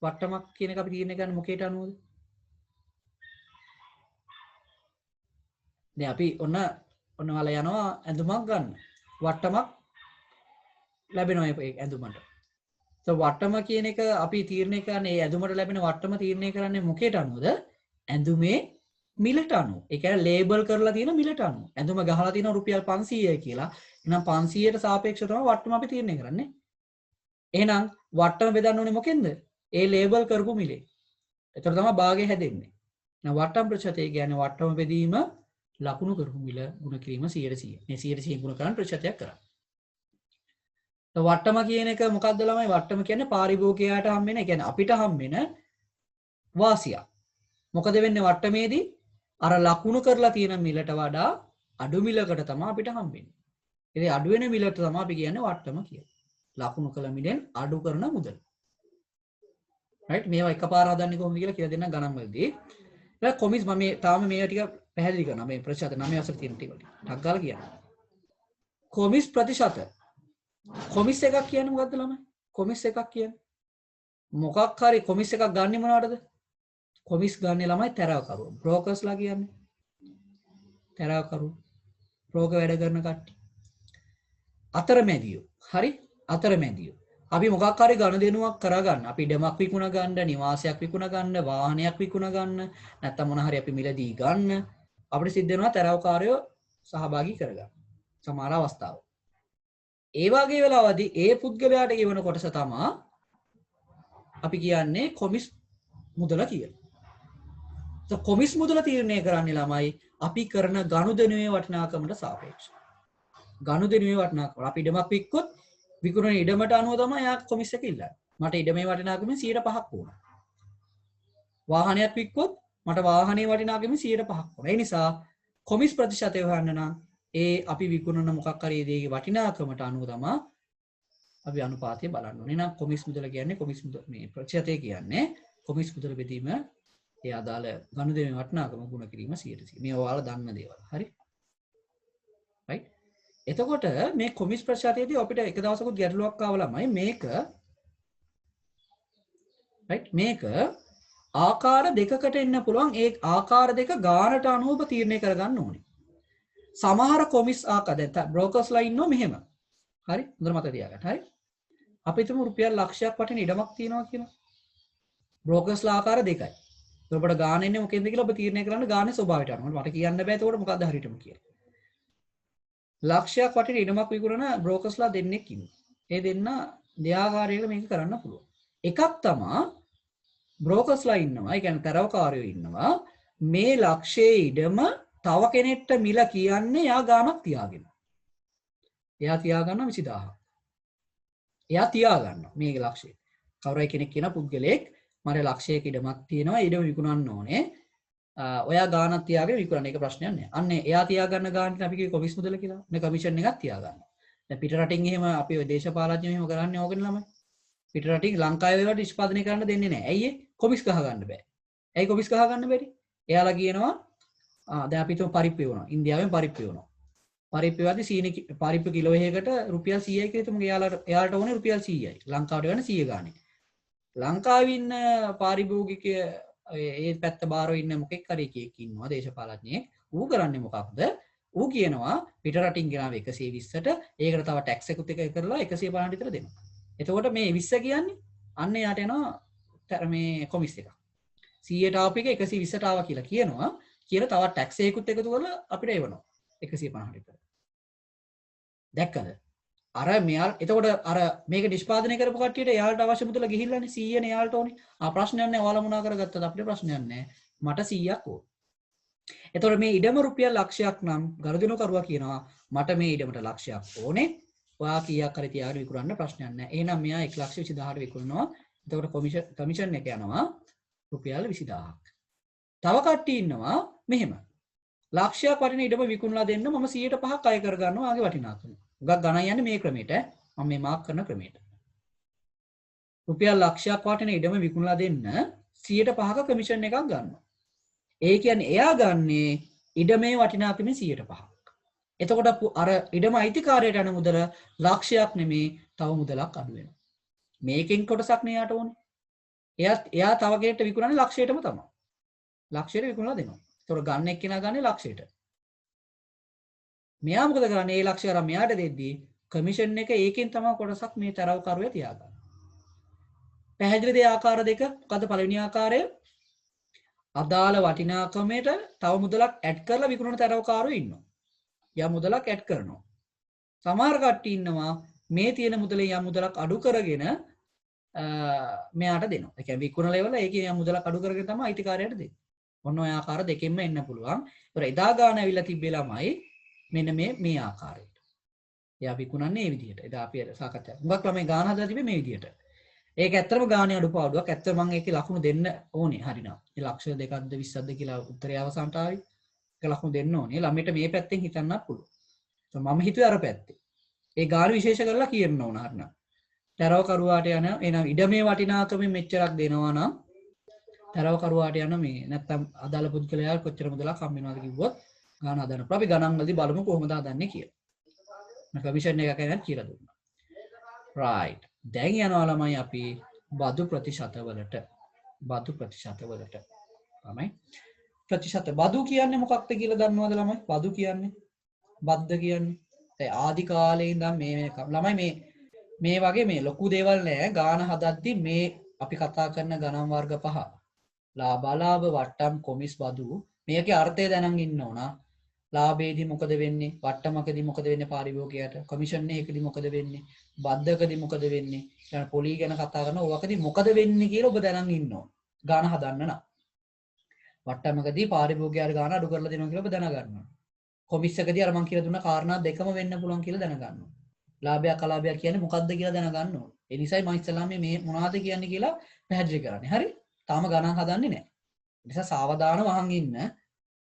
වට්ටමක් කියන එක අපි තීරණය කරන්නේ මොකේට අනුවද? දැන් අපි ඔන්න ඔයාලා යනවා ඇඳුමක් ගන්න. වට්ටමක් ලැබෙනවා ඒ ඇඳුමට. වට්ටම කියන එක අපි තීරණය කරන්නේ ඒ ඇඳුමට ලැබෙන වට්ටම තීරණය කරන්නේ මොකේට අනුවද? ඇඳුමේ මිලට අනුව. ඒ කියන්නේ ලේබල් කරලා තියෙන මිලට අනුව. ඇඳුම ගහලා තියෙනවා රුපියල් 500යි කියලා. එහෙනම් 500ට සාපේක්ෂව තමයි වට්ටම අපි තීරණය කරන්නේ. එහෙනම් වට්ටම බෙදන්න ඕනේ මොකෙන්ද? ඒ ලේබල් කරපු මිලේ. ඒතර තමයි භාගය හැදෙන්නේ. එහෙනම් වට්ටම් ප්‍රතිශතය කියන්නේ වට්ටම බෙදීම ලකුණු කරපු මිල ගුණ කිරීම 100%. මේ 100% ගුණ කරන් ප්‍රතිශතයක් කරා. වට්ටම කියන එක මොකක්ද ළමයි? වට්ටම කියන්නේ පාරිභෝගිකයාට හම් වෙන, ඒ කියන්නේ අපිට හම් වෙන වාසියක්. මොකද වෙන්නේ වට්ටමේදී අර ලකුණු කරලා තියෙන මිලට වඩා අඩු මිලකට තමයි අපිට හම්බෙන්නේ. ඉතින් අඩු වෙන මිලට තමයි අපි කියන්නේ වට්ටම කියලා. ලකුණු කළ මිලෙන් අඩු කරන මුදල. right මේවා එකපාර හදන්නේ කොහොමද කියලා කියලා දෙන්න ගණන් වලදී. ඊට කොමිස් මම මේ තාම මේවා ටික පැහැදිලි කරනවා. මේ ප්‍රතිශත 9 වසර තියෙන ටික වලින්. ටක් ගාලා කියනවා. කොමිස් ප්‍රතිශත. කොමිස් එකක් කියන්නේ මොකද්ද ළමයි? කොමිස් එකක් කියන්නේ මොකක් හරි කොමිස් එකක් ගන්නෙ මොනවටද? කොමිස් ගන්නෙ ළමයි තරවකරුවෝ. බ්‍රෝකර්ස්ලා කියන්නේ. තරවකරුවෝ. බ්‍රෝකර් වැඩ කරන කට්ටිය. අතරමැදියෝ. හරි? අතරමැදියෝ. අපි මොකක් හරි ගනුදෙනුවක් කරගන්න. අපි ඉඩමක් විකුණ ගන්න, නිවාසයක් විකුණ ගන්න, වාහනයක් විකුණ ගන්න, නැත්නම් මොන හරි අපි මිලදී ගන්න. අපිට සිද්ධ වෙනවා තරවකාරයෝ සහභාගී කරගන්න. සමහර අවස්ථාවල. ඒ වගේ වෙලාවදී ඒ පුද්ගලයාට ගෙවන කොටස තමයි අපි කියන්නේ කොමිස් මුදල කියලා. කොමිස් මුදල තීරණය කරන්නේ ළමයි අපි කරන ගනුදෙනුවේ වටිනාකමට සාපේක්ෂව. ගනුදෙනුවේ වටිනාකම අපි ඉඩමක් වික්කොත් විකුණන ඉඩමට අනුව තමයි යා කොමිස් එක ඉල්ලන්නේ. මට ඉඩමේ වටිනාකමෙන් 5% ඕන. වාහනයක් වික්කොත් මට වාහනේ වටිනාකමෙන් 5% ඕන. ඒ නිසා කොමිස් ප්‍රතිශතය හොයන්න නම් ඒ අපි විකුණන මොකක් හරි දෙයක වටිනාකමට අනුව තමයි අපි අනුපාතය බලන්න ඕනේ. එහෙනම් කොමිස් මුදල කියන්නේ කොමිස් මුදල මේ ප්‍රතිශතය කියන්නේ කොමිස් මුදල බෙදීම ඒ අදාළ ගනුදෙනුවේ වටිනාකම ගුණ කිරීම 100%. මේ ඔයාලා දන්න දේවල්. හරි? right? එතකොට මේ කොමිස් ප්‍රතිශතයේදී අපිට එක දවසකුත් ගැටලුවක් ආව ළමයි මේක right මේක ආකාර දෙකකට එන්න පුළුවන්. ඒ ආකාර දෙක ගානට අනුව තීරණය කරගන්න ඕනේ. සමහර කොමිස් ආකාර දැන් බ්‍රෝකර්ස්ලා ඉන්නවා මෙහෙම. හරි? හොඳට මතක තියාගන්න. හරි? අපි හිතමු රුපියල් ලක්ෂයක් වටින ඉඩමක් තියෙනවා කියලා. බ්‍රෝකර්ස්ලා ආකාර දෙකයි. ඔබට ගාන එන්නේ මොකෙන්ද කියලා ඔබ තීරණය කරන්න ගානේ ස්වභාවයට අනුව. මට කියන්න බෑ එතකොට මොකක්ද හරියටම කියලා. ලක්ෂයක් වටින ඉඩමක් විකුණන බ්‍රෝකර්ස්ලා දෙන්නෙක් ඉන්නවා. ඒ දෙන්න දෙආකාරයකට මේක කරන්න පුළුවන්. එකක් තමයි බ්‍රෝකර්ස්ලා ඉන්නවා. ඒ කියන්නේ තරවකාරයෝ ඉන්නවා. මේ ලක්ෂයේ ඉඩම තව කෙනෙක්ට මිල කියන්නේ එයා ගානක් තියාගෙන. එයා තියාගන්න 20000ක්. එයා තියාගන්නවා මේ ලක්ෂය. කවුරුයි කෙනෙක් කියන පුද්ගලයෙක් මට ලක්ෂයක ඉඩමක් තියෙනවා ඉඩම විකුණන්න ඕනේ. ඔයා ගානක් තියාගෙන විකුණන්න ඒක ප්‍රශ්නයක් නෑ. අන්න එයා තියාගන්න ගානට අපි කිව්වේ කොමිස් මුදල කියලා. නේ කමිෂන් එකක් තියාගන්න. දැන් පිට රටින් එහෙම අපි ඔය දේශපාලඥයෝ එහෙම කරන්නේ ඕකනේ ළමයි. පිට රටින් ලංකාවේ ඒවට නිෂ්පාදනය කරන්න දෙන්නේ නෑ. ඇයි ඒ? කොමිස් ගහ ගන්න බෑ. ඇයි කොමිස් ගහ ගන්න බැරි? එයාලා කියනවා දැන් අපි හිතමු පරිප්පු වෙනවා. ඉන්දියාවෙන් පරිප්පු වෙනවා. පරිප්පු වලදී සීනි පරිප්පු කිලෝ එකකට රුපියල් 100යි කියලා හිතමු. එයාලට ඕනේ රුපියල් 100යි. ලංකාවට ගන්න 100 ගානේ. ලංකාවේ ඉන්න පාරිභෝගිකය ඒ පැත්ත බාරව ඉන්න මොකෙක් හරි එකෙක් ඉන්නවා දේශපාලඥයෙක්. ඌ කරන්නේ මොකක්ද? ඌ කියනවා පිට රටින් ගෙනාව 120ට ඒකට තව ටැක්ස් එකකුත් එක කරලා 150 විතර දෙනවා. එතකොට මේ 20 කියන්නේ අන්න යාට එනවා මේ කොමිස් එකක්. 100ට ආපු එක 120ට ආවා කියලා කියනවා. කියලා තව ටැක්ස් එකකුත් එකතු කරලා අපිට එවනවා 150 විතර. දැක්කද? අර මෙයාල් එතකොට අර මේක නිෂ්පාදනය කරපු කට්ටියට එයාලට අවශ්‍ය මුදල ගිහිල්ලානේ 100 නේ එයාලට ඕනේ. ප්‍රශ්නයක් නැහැ. ඔයාලා මොනා කරගත්තද අපිට ප්‍රශ්නයක් නැහැ. මට 100ක් ඕන. එතකොට මේ ඉඩම රුපියල් ලක්ෂයක් නම් ගනුදෙනු කරුවා කියනවා මට මේ ඉඩමට ලක්ෂයක් ඕනේ. ඔයා කීයක් හරි තියාගෙන විකුණන්න ප්‍රශ්නයක් නැහැ. එහෙනම් මෙයා 1,20,000ට විකුණනවා. එතකොට කමිෂන් එක යනවා රුපියල් 20000ක්. තව කට්ටිය ඉන්නවා මෙහෙම. ලක්ෂයක් වටින ඉඩම විකුණලා දෙන්න මම 100%ක් අය කර ගන්නවා ආගේ වටිනාකම. උගක් ගණන් යන්නේ මේ ක්‍රමයට. මම මේ මාක් කරන ක්‍රමයට. රුපියල් ලක්ෂයක් වටින ඉඩම විකුණලා දෙන්න 100%ක කමිෂන් එකක් ගන්නවා. ඒ කියන්නේ එයා ගන්නේ ඉඩමේ වටිනාකමෙන් 100%ක්. එතකොට අර ඉඩම අයිතිකාරයට යන මුදල ලක්ෂයක් නෙමේ තව මුදලක් අඩු වෙනවා. මේකෙන් කොටසක් නේ යාට ඕනේ. එයා තව කෙනෙක්ට විකුණන්නේ ලක්ෂයටම තමයි. ලක්ෂයට විකුණලා දෙනවා. ඒතකොට ගන්න එක්කෙනා ගන්නේ ලක්ෂයට. මෙයා මොකද කරන්නේ? ඒ ලක්ෂය අරන් මෙයාට දෙද්දී කමිෂන් එක ඒකෙන් තමයි කොටසක් මේ තරවකරුවේ තියාගන්න. පැහැදිලිද ආකාර දෙක? මොකද පළවෙනි ආකාරය අදාළ වටිනාකමට තව මුදලක් ඇඩ් කරලා විකුණන තරවකාරයෝ ඉන්නවා. යා මුදලක් ඇඩ් කරනවා. සමහර කට්ටිය ඉන්නවා මේ තියෙන මුදලෙන් යා මුදලක් අඩු කරගෙන මෙයාට දෙනවා. ඒ කියන්නේ විකුණන ලෙවල ඒකේ යා මුදලක් අඩු කරගෙන තමයි අයිතිකාරයට දෙන්නේ. ඔන්න ඔය ආකාර දෙකෙන්ම එන්න පුළුවන්. ඒතර එදා ගාන ඇවිල්ලා තිබ්බේ ළමයි මෙන්න මේ ආකාරයට. එයා විකුණන්නේ මේ විදිහට. එදා අපි සාකච්ඡා. හුඟක් ළමයි ගාන හදලා තිබ්බේ මේ විදිහට. ඒක ඇත්තටම ගානේ අඩුපාඩුවක්. ඇත්තට මම ඒකේ ලකුණු දෙන්න ඕනේ. හරිනම්. මේ ලක්ෂ 2ක්ද 20ක්ද කියලා උත්තරය අවසන්ට ආවේ. ඒක ලකුණු දෙන්න ඕනේ. ළමයට මේ පැත්තෙන් හිතන්නත් පුළුවන්. මම හිතුවේ අර පැත්තේ. ඒ ගාන විශේෂ කරලා කියන්න ඕන හරිනම්. තරව කරුවාට යන එනම් ඉඩමේ වටිනාකම මෙච්චරක් දෙනවා නම් තරව කරුවාට යන මේ නැත්තම් අදාළ පුද්ගලයා කොච්චර මුදලක් හම් වෙනවද කිව්වොත් ගාන හදන්න. අපි ගණන් වලදී බලමු කොහොමද හදන්නේ කියලා. මම කමිෂන් එකක් ගැන කියලා දුන්නා. right. දැන් යනවා ළමයි අපි බදු ප්‍රතිශත වලට. බදු ප්‍රතිශත වලට. තමයි. ප්‍රතිශත බදු කියන්නේ මොකක්ද කියලා දන්නවද ළමයි? බදු කියන්නේ බද්ද කියන්නේ. ඒ ආදි කාලේ ඉඳන් මේ ළමයි මේ වගේ මේ ලොකු දේවල් නෑ. ගාන හදද්දි මේ අපි කතා කරන ගණන් වර්ග පහ. ලාභ වට්ටම් කොමිස් බදු මේකේ අර්ථය දැනන් ඉන්න ඕන. ලාභයේදී මොකද වෙන්නේ? වට්ටමකදී මොකද වෙන්නේ පාරිභෝගිකයට? කමිෂන් එකකදී මොකද වෙන්නේ? බද්දකදී මොකද වෙන්නේ? ඊට පොලි ගැන කතා කරන ඕකදී මොකද වෙන්නේ කියලා ඔබ දැනන් ඉන්න ඕන. ගාන හදන්න නම්. වට්ටමකදී පාරිභෝගිකයට ගාන අඩු කරලා දෙනවා කියලා ඔබ දැනගන්න ඕන. කොමිස් එකදී අර මම කියලා දුන්න කාරණා දෙකම වෙන්න පුළුවන් කියලා දැනගන්න ඕන. ලාභයක් අලාභයක් කියන්නේ මොකක්ද කියලා දැනගන්න ඕන. ඒ නිසායි මම ඉස්සලාම මේ මොනවද කියන්නේ කියලා පැහැදිලි කරන්නේ. හරි? තාම ගණන් හදන්නේ නැහැ. ඒ නිසා සාවධාන වහන් ඉන්න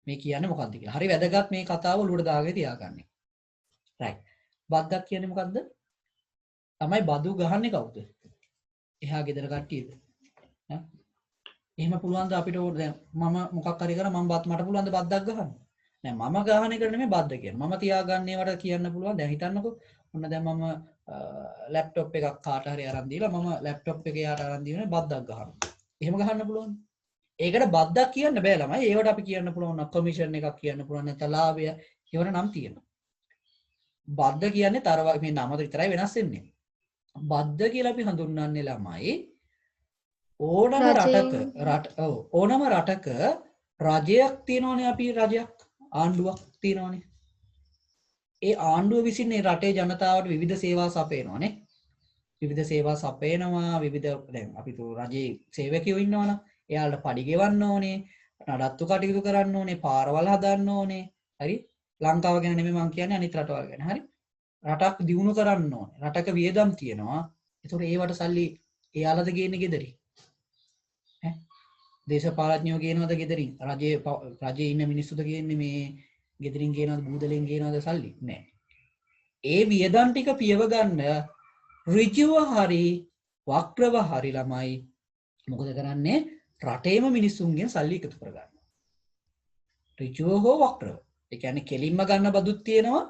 මේ කියන්නේ මොකක්ද කියලා. හරි වැදගත් මේ කතාව ඔලුවට දාගෙන තියාගන්න. right. බද්දක් කියන්නේ මොකද්ද? තමයි බදු ගහන්නේ කවුද? එහා ගෙදර කට්ටියද? ඈ? එහෙම පුළුවන් ද අපිට දැන් මම මොකක් හරි කරා මට පුළුවන් ද බද්දක් ගහන්න? නෑ මම ගහන එක නෙමෙයි බද්ද කියන්නේ. මම තියාගන්නේ වට කියන්න පුළුවන්. දැන් හිතන්නකෝ. ඔන්න දැන් මම ලැප්ටොප් එකක් කාට හරි අරන් දීලා මම ලැප්ටොප් එකේ යාට අරන් දීලා බද්දක් ගහනවා. එහෙම ගහන්න පුළුවන්. ඒකට බද්දක් කියන්න බෑ ළමයි. ඒවට අපි කියන්න පුළුවන් කමිෂන් එකක් කියන්න පුළුවන් නැත්නම් ලාභය. ඒවට නම් තියෙනවා. බද්ද කියන්නේ තර මේ නම විතරයි වෙනස් වෙන්නේ. බද්ද කියලා අපි හඳුන්වන්නේ ළමයි ඕනම රටක රජයක් තියෙනවනේ අපි රජයක් ආණ්ඩුවක් තියෙනවනේ. ඒ ආණ්ඩුව විසින් මේ රටේ ජනතාවට විවිධ සේවා සපයනවානේ. විවිධ සේවා සපයනවා විවිධ දැන් අපි තු රජයේ සේවකයෝ ඉන්නවනම් එයාලට පඩි ගෙවන්න ඕනේ, නඩත්තු කටයුතු කරන්න ඕනේ, පාරවල් හදන්න ඕනේ. හරි? ලංකාව ගැන නෙමෙයි මම කියන්නේ අනිත් රටවල් ගැන. හරි? රටක් දියුණු කරන්න ඕනේ. රටක වියදම් තියෙනවා. ඒතකොට ඒවට සල්ලි එයාලද ගේන්නේ ගෙදරින්? ඈ? දේශපාලඥයෝ ගේනවද ගෙදරින්? රජයේ ඉන්න මිනිස්සුද ගේන්නේ මේ ගෙදරින් ගේනවද බූදලෙන් ගේනවද සල්ලි? නෑ. ඒ වියදම් ටික පියව ගන්න ඍජුව හරි වක්‍රව හරි ළමයි මොකද කරන්නේ? රටේම මිනිස්සුන්ගෙන් සල්ලි එකතු කරගන්න. ඍජුව හෝ වක්‍රව. ඒ කියන්නේ කෙලින්ම ගන්න බදුත් තියෙනවා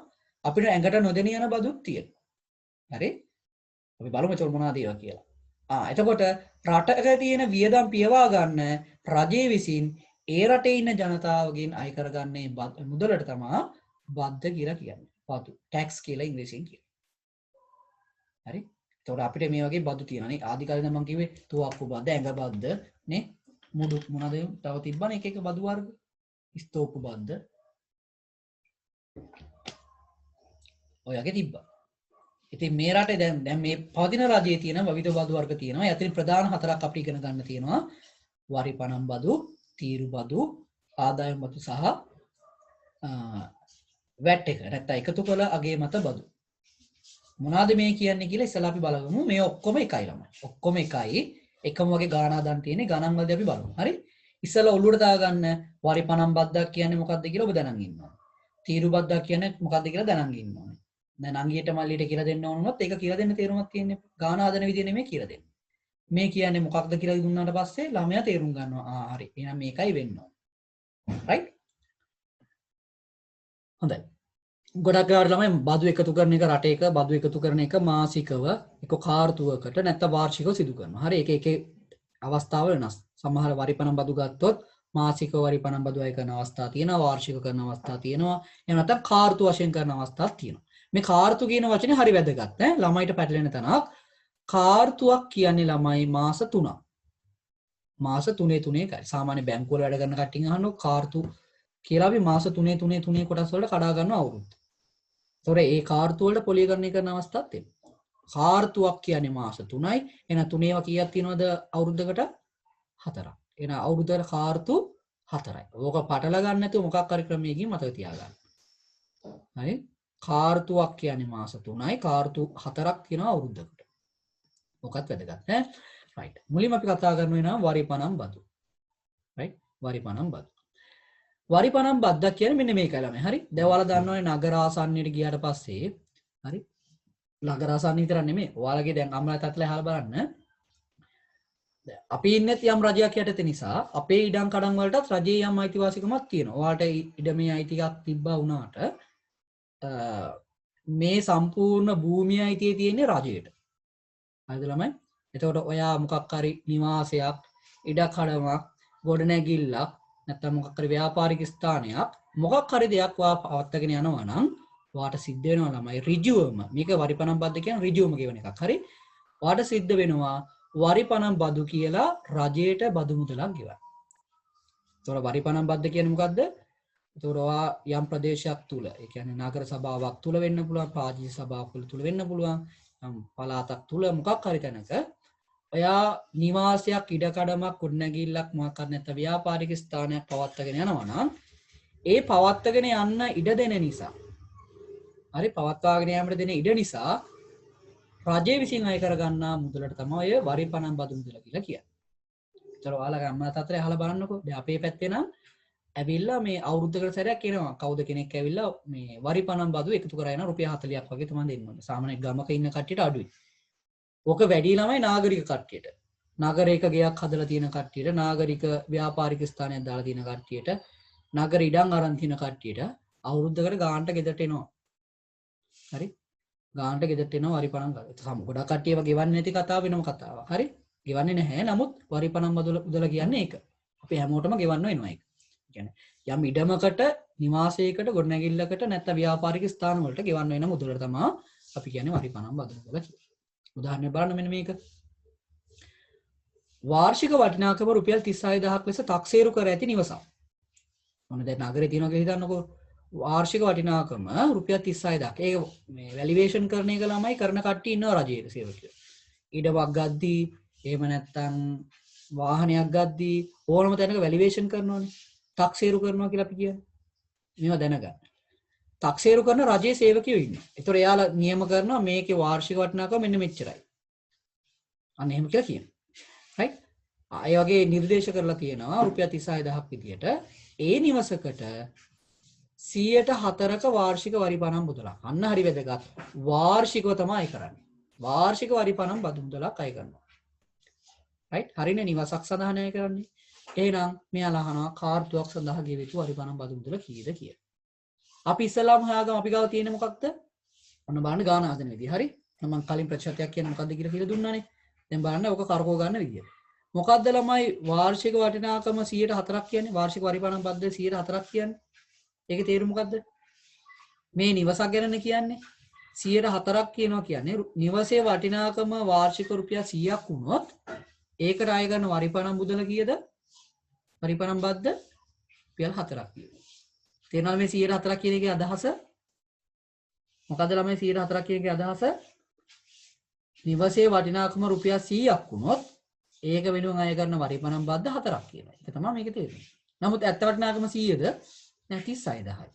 අපිට ඇඟට නොදෙන යන බදුත් තියෙනවා. හරි? අපි බලමු චොල් මොනවද ඒවා කියලා. එතකොට රටක තියෙන වියදම් පියවා ගන්න රජයේ විසින් ඒ රටේ ඉන්න ජනතාවගෙන් අය කරගන්නේ මුදලට තමයි බද්ද කියලා කියන්නේ. බදු. ටැක්ස් කියලා ඉංග්‍රීසියෙන් කියනවා. හරි? එතකොට අපිට මේ වගේ බදු තියෙනවානේ. ආදි කාලේ නම් මම කිව්වේ තුවක්කු බද්ද, ඇඟ බද්ද, නේ? මුඩු මොනවද තව තිබ්බනේ එක එක බදු වර්ග. ස්තෝපු බද්ද. ඔයගේ තිබ්බා. ඉතින් මේ රටේ දැන් මේ පවතින රජයේ තියෙන විවිධ බදු වර්ග තියෙනවා. ඒ අතරින් ප්‍රධාන හතරක් අපිට ඉගෙන ගන්න තියෙනවා. වරිපණම් බදු, තීරු බදු, ආදායම් බදු සහ වැට් එක. නැත්නම් එකතු කළ අගේ මත බදු. මොනවාද මේ කියන්නේ කියලා ඉස්සලා අපි බලමු. මේ ඔක්කොම එකයි ළමයි. ඔක්කොම එකයි. එකම වගේ ගාණා දන් තියෙන්නේ. ගණන් වලදී අපි බලමු. හරි? ඉස්සලා ඔළුවට දාගන්න වරිපණම් බද්දක් කියන්නේ මොකක්ද කියලා ඔබ දැනන් ඉන්න ඕනේ. තීරු බද්දක් කියන්නේ මොකක්ද කියලා දැනන් ඉන්න ඕනේ. දැන් අංගියට මල්ලියට කියලා දෙන්න ඕන වුණොත් ඒක කියලා දෙන්න තේරුමක් තියෙන්නේ. ගාණා හදන විදිය නෙමෙයි කියලා දෙන්නේ. මේ කියන්නේ මොකක්ද කියලා දුන්නාට පස්සේ ළමයා තේරුම් ගන්නවා. හරි. එහෙනම් මේකයි වෙන්න ඕනේ. right? හොඳයි. ගොඩක් වෙලාවට ළමයි බදු එකතු කරන එක රටේක බදු එකතු කරන එක මාසිකව එක කාර්තුවකට නැත්නම් වාර්ෂිකව සිදු කරනවා. හරි. එක අවස්ථාවල වෙනස්. සමහර වරිපණම් බදු ගත්තොත් මාසික වරිපණම් බදු අය කරන අවස්ථා තියෙනවා, වාර්ෂික කරන අවස්ථා තියෙනවා. එහෙම නැත්නම් කාර්තු වශයෙන් කරන අවස්ථාත් තියෙනවා. මේ කාර්තු කියන වචනේ හරි වැදගත් ඈ ළමයිට පැටලෙන තැනක්. කාර්තුවක් කියන්නේ ළමයි මාස 3ක්. මාස 3 එකයි. සාමාන්‍ය බැංකුවල වැඩ කරන කට්ටියන් අහනවා කාර්තු කියලා අපි මාස 3 කොටස් වලට කඩා ගන්නවා අවුරුද්ද. ඒතොර ඒ කාර්තු වලට පොලිගණනය කරන අවස්ථාවක් තියෙනවා. කාර්තුවක් කියන්නේ මාස 3යි. එහෙනම් 3 ඒවා කීයක් තියෙනවද අවුරුද්දකට? 4ක්. එහෙනම් අවුරුද්දකට කාර්තු 4යි. ඕක පටල ගන්න නැතුව මොකක් හරි ක්‍රමයකින් මතක තියාගන්න. හරි? කාර්තුවක් කියන්නේ මාස 3යි. කාර්තු 4ක් තියෙනවා අවුරුද්දකට. මොකක්ද වැදගත් ඈ right මුලින්ම අපි කතා කරන වෙනවා වරිපණම් බදු right වරිපණම් බදු වරිපණම් බද්දක් කියන්නේ මෙන්න මේකයි ළමයි හරි දැන් ඔයාලා දන්නවනේ නගර ආසන්නයට ගියාට පස්සේ හරි නගර ආසන්න විතර නෙමෙයි ඔයාලගේ දැන් අම්මලා තාත්තලා අහලා බලන්න අපි ඉන්නේ යම් රජයක් යටතේ නිසා අපේ ඉඩම් කඩම් වලටත් රජයේ යම් අයිතිවාසිකමක් තියෙනවා. ඔයාලට ඉඩමේ අයිතියක් තිබ්බා වුණාට මේ සම්පූර්ණ භූමිය අයිතිය තියෙන්නේ රජයට. හරිද ළමයි? එතකොට ඔයා මොකක් හරි නිවාසයක්, ඉඩකඩමක්, ගොඩනැගිල්ලක්, නැත්නම් මොකක් හරි ව්‍යාපාරික ස්ථානයක් මොකක් හරි දෙයක් ඔයා පවත්වාගෙන යනවා නම් ඔයාට සිද්ධ වෙනවා ළමයි ඍජුවම. මේක වරිපණම් බද්ද කියන්නේ ඍජුවම කියන එකක්. හරි? ඔයාට සිද්ධ වෙනවා වරිපණම් බදු කියලා රජයට බදු මුදලක් ගෙවන්න. ඒතකොට වරිපණම් බද්ද කියන්නේ මොකද්ද? ඒතකොට ඔයා යම් ප්‍රදේශයක් තුල, ඒ කියන්නේ නගර සභාවක් තුල වෙන්න පුළුවන්, ප්‍රාදේශීය සභාවක් තුල වෙන්න පුළුවන්, යම් පළාතක් තුල මොකක් හරි තැනක ඔයා නිවාසයක්, ඉඩකඩමක්, ගොඩනැගිල්ලක් මොකක් හරි නැත්නම් ව්‍යාපාරික ස්ථානයක් පවත්වාගෙන යනවා නම් ඒ පවත්වාගෙන යන්න ඉඩ දෙන නිසා හරි පවත්වාගෙන යාමට දෙන ඉඩ නිසා රජය විසින් අය කරගන්නා මුදලට තමයි ඔය වරිපණම් බදු මුදල කියලා කියන්නේ. ඒතර ඔයාලගේ අම්මලා තාත්තලා අහලා බලන්නකෝ. දැන් අපේ පැත්තේ නම් ඇවිල්ලා මේ අවුරුද්දකට සැරයක් එනවා. කවුද කෙනෙක් ඇවිල්ලා මේ වරිපණම් බදු එකතු කරගෙන රුපියල් 40ක් වගේ තමයි දෙන්න ඕනේ. සාමාන්‍ය ගමක ඉන්න කට්ටියට අඩුයි. ඕක වැඩි ළමයි නාගරික කට්ටියට. නගරයක ගෙයක් හදලා තියෙන කට්ටියට, නාගරික ව්‍යාපාරික ස්ථානයක් දාලා තියෙන කට්ටියට, නගර ඉඩම් අරන් තියෙන කට්ටියට අවුරුද්දකට ගානට ගෙදරට එනවා. හරි? ගානට ගෙදරට එනවා වරිපණම් ගන්න. ගොඩක් කට්ටියව ගෙවන්නේ නැති කතාව වෙනම කතාවක්. හරි? ගෙවන්නේ නැහැ. නමුත් වරිපණම් මුදල කියන්නේ ඒක. අපි හැමෝටම ගෙවන්න වෙනවා ඒක. කියන්නේ යම් ඉඩමකට, නිවාසයකට, ගොඩනැගිල්ලකට නැත්නම් ව්‍යාපාරික ස්ථාන වලට ගෙවන්න වෙන මුදලට තමයි අපි කියන්නේ වරිපණම් බදු මුදල කියලා. උදාහරණයක් බලන්න මෙන්න මේක. වාර්ෂික වටිනාකම රුපියල් 36000ක් ලෙස 탁සේරු කර ඇති නිවසක්. මොන දැන් නගරේ තියෙනවා කියලා හිතන්නකෝ. වාර්ෂික වටිනාකම රුපියල් 36000ක්. ඒක මේ වැලියේෂන් කරන එක ළමයි කරන කට්ටිය ඉන්නවා රජයේ සේවකයෝ. ඉඩමක් ගද්දී එහෙම නැත්නම් වාහනයක් ගද්දී ඕනම තැනක වැලියේෂන් කරනෝනේ. 탁සේරු කරනවා කියලා අපි කියන්නේ. මේවා දැනගන්න. 탁සේරු කරන රජයේ සේවකයෝ ඉන්නවා. ඒතකොට එයාලා නියම කරනවා මේකේ වාර්ෂික වටිනාකම මෙන්න මෙච්චරයි. අන්න එහෙම කියලා කියනවා. right? ඒ වගේ නිර්දේශ කරලා තියෙනවා රුපියල් 36000ක් විදියට ඒ නිවසකට 104ක වාර්ෂික වරිපණම් මුදලක්. අන්න හරි වැදගත්. වාර්ෂිකව තමයි කරන්නේ. වාර්ෂික වරිපණම් බදු මුදලක් අය කරනවා. right? හරිනේ නිවසක් සඳහා ණය කරන්නේ. එහෙනම් මෙයාලා අහනවා කාර්තුවක් සඳහා ගෙවිය යුතු වරිපණම් බදු මුදල කීයද කියලා. අපි ඉස්සලාම හොයාගමු අපි ගාව තියෙන්නේ මොකක්ද? ඔන්න බලන්න ගාන හදන විදිය. හරි? මම කලින් ප්‍රතිශතයක් කියන්නේ මොකද්ද කියලා දුන්නානේ. දැන් බලන්න ඔක කරකව ගන්න විදිය. මොකද්ද ළමයි වාර්ෂික වටිනාකම 104ක් කියන්නේ? වාර්ෂික වරිපණම් බද්ද 104ක් කියන්නේ? ඒකේ තේරුම මොකද්ද? මේ නිවසක් ගැනනේ කියන්නේ. 104ක් කියනවා කියන්නේ නිවසේ වටිනාකම වාර්ෂික රුපියල් 100ක් වුණොත් ඒකට අය ගන්න වරිපණම් මුදල කීයද? වරිපණම් බද්ද රුපියල් 4ක් කියනවා. තේරෙනවද මේ 104ක් කියන එකේ අදහස? මොකද්ද ළමයි 104ක් කියන එකේ අදහස? නිවසේ වටිනාකම රුපියල් 100ක් වුණොත් ඒක වෙනුවෙන් අය ගන්න වරිපණම් බද්ද 4ක් කියනවා. ඒක තමයි මේකේ තේරුම. නමුත් ඇත්ත වටිනාකම 100ද? නෑ 36000යි.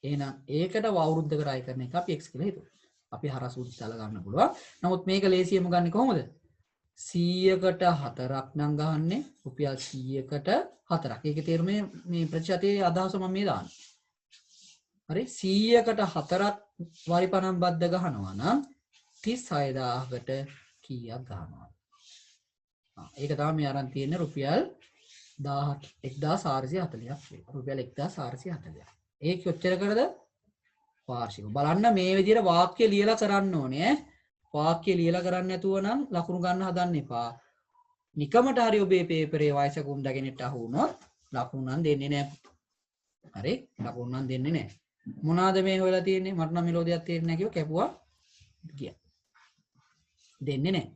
එහෙනම් ඒකට අවුරුද්දකට අය කරන එක අපි x කියලා හිතුවා. අපි හරස් උත් දාලා ගන්න පුළුවන්. නමුත් මේක ලේසියෙන්ම ගන්න කොහොමද? 100කට 4ක් නම් ගහන්නේ රුපියල් 100කට 4ක්. ඒකේ තේරුම මේ ප්‍රතිශතයේ අදහස මම මේ දාන්නේ. හරි 100කට 4ක් වරිපණම් බද්ද ගහනවා නම් 36000කට කීයක් ගහනවා? ඒක තමයි මේ අරන් තියෙන්නේ රුපියල් 1440ක් වේවා. රුපියල් 1440ක්. ඒක කොච්චරකටද? වාර්ෂිකව. බලන්න මේ විදිහට වාක්‍ය ලියලා කරන්න ඕනේ. වාක්‍ය ලියලා කරන්න නැතුව නම් ලකුණු ගන්න හදන්න එපා. නිකමට හරි ඔබේ පේපරේ වයසක උන්දගෙනට අහු වුණොත් ලකුණු නම් දෙන්නේ නැහැ. හරි? ලකුණු නම් දෙන්නේ නැහැ. මොනවාද මේ හොයලා තියෙන්නේ? මට නම් මෙලෝදියක් තේරෙන්නේ නැහැ කිව්ව කැපුවා ගියා. දෙන්නේ නැහැ.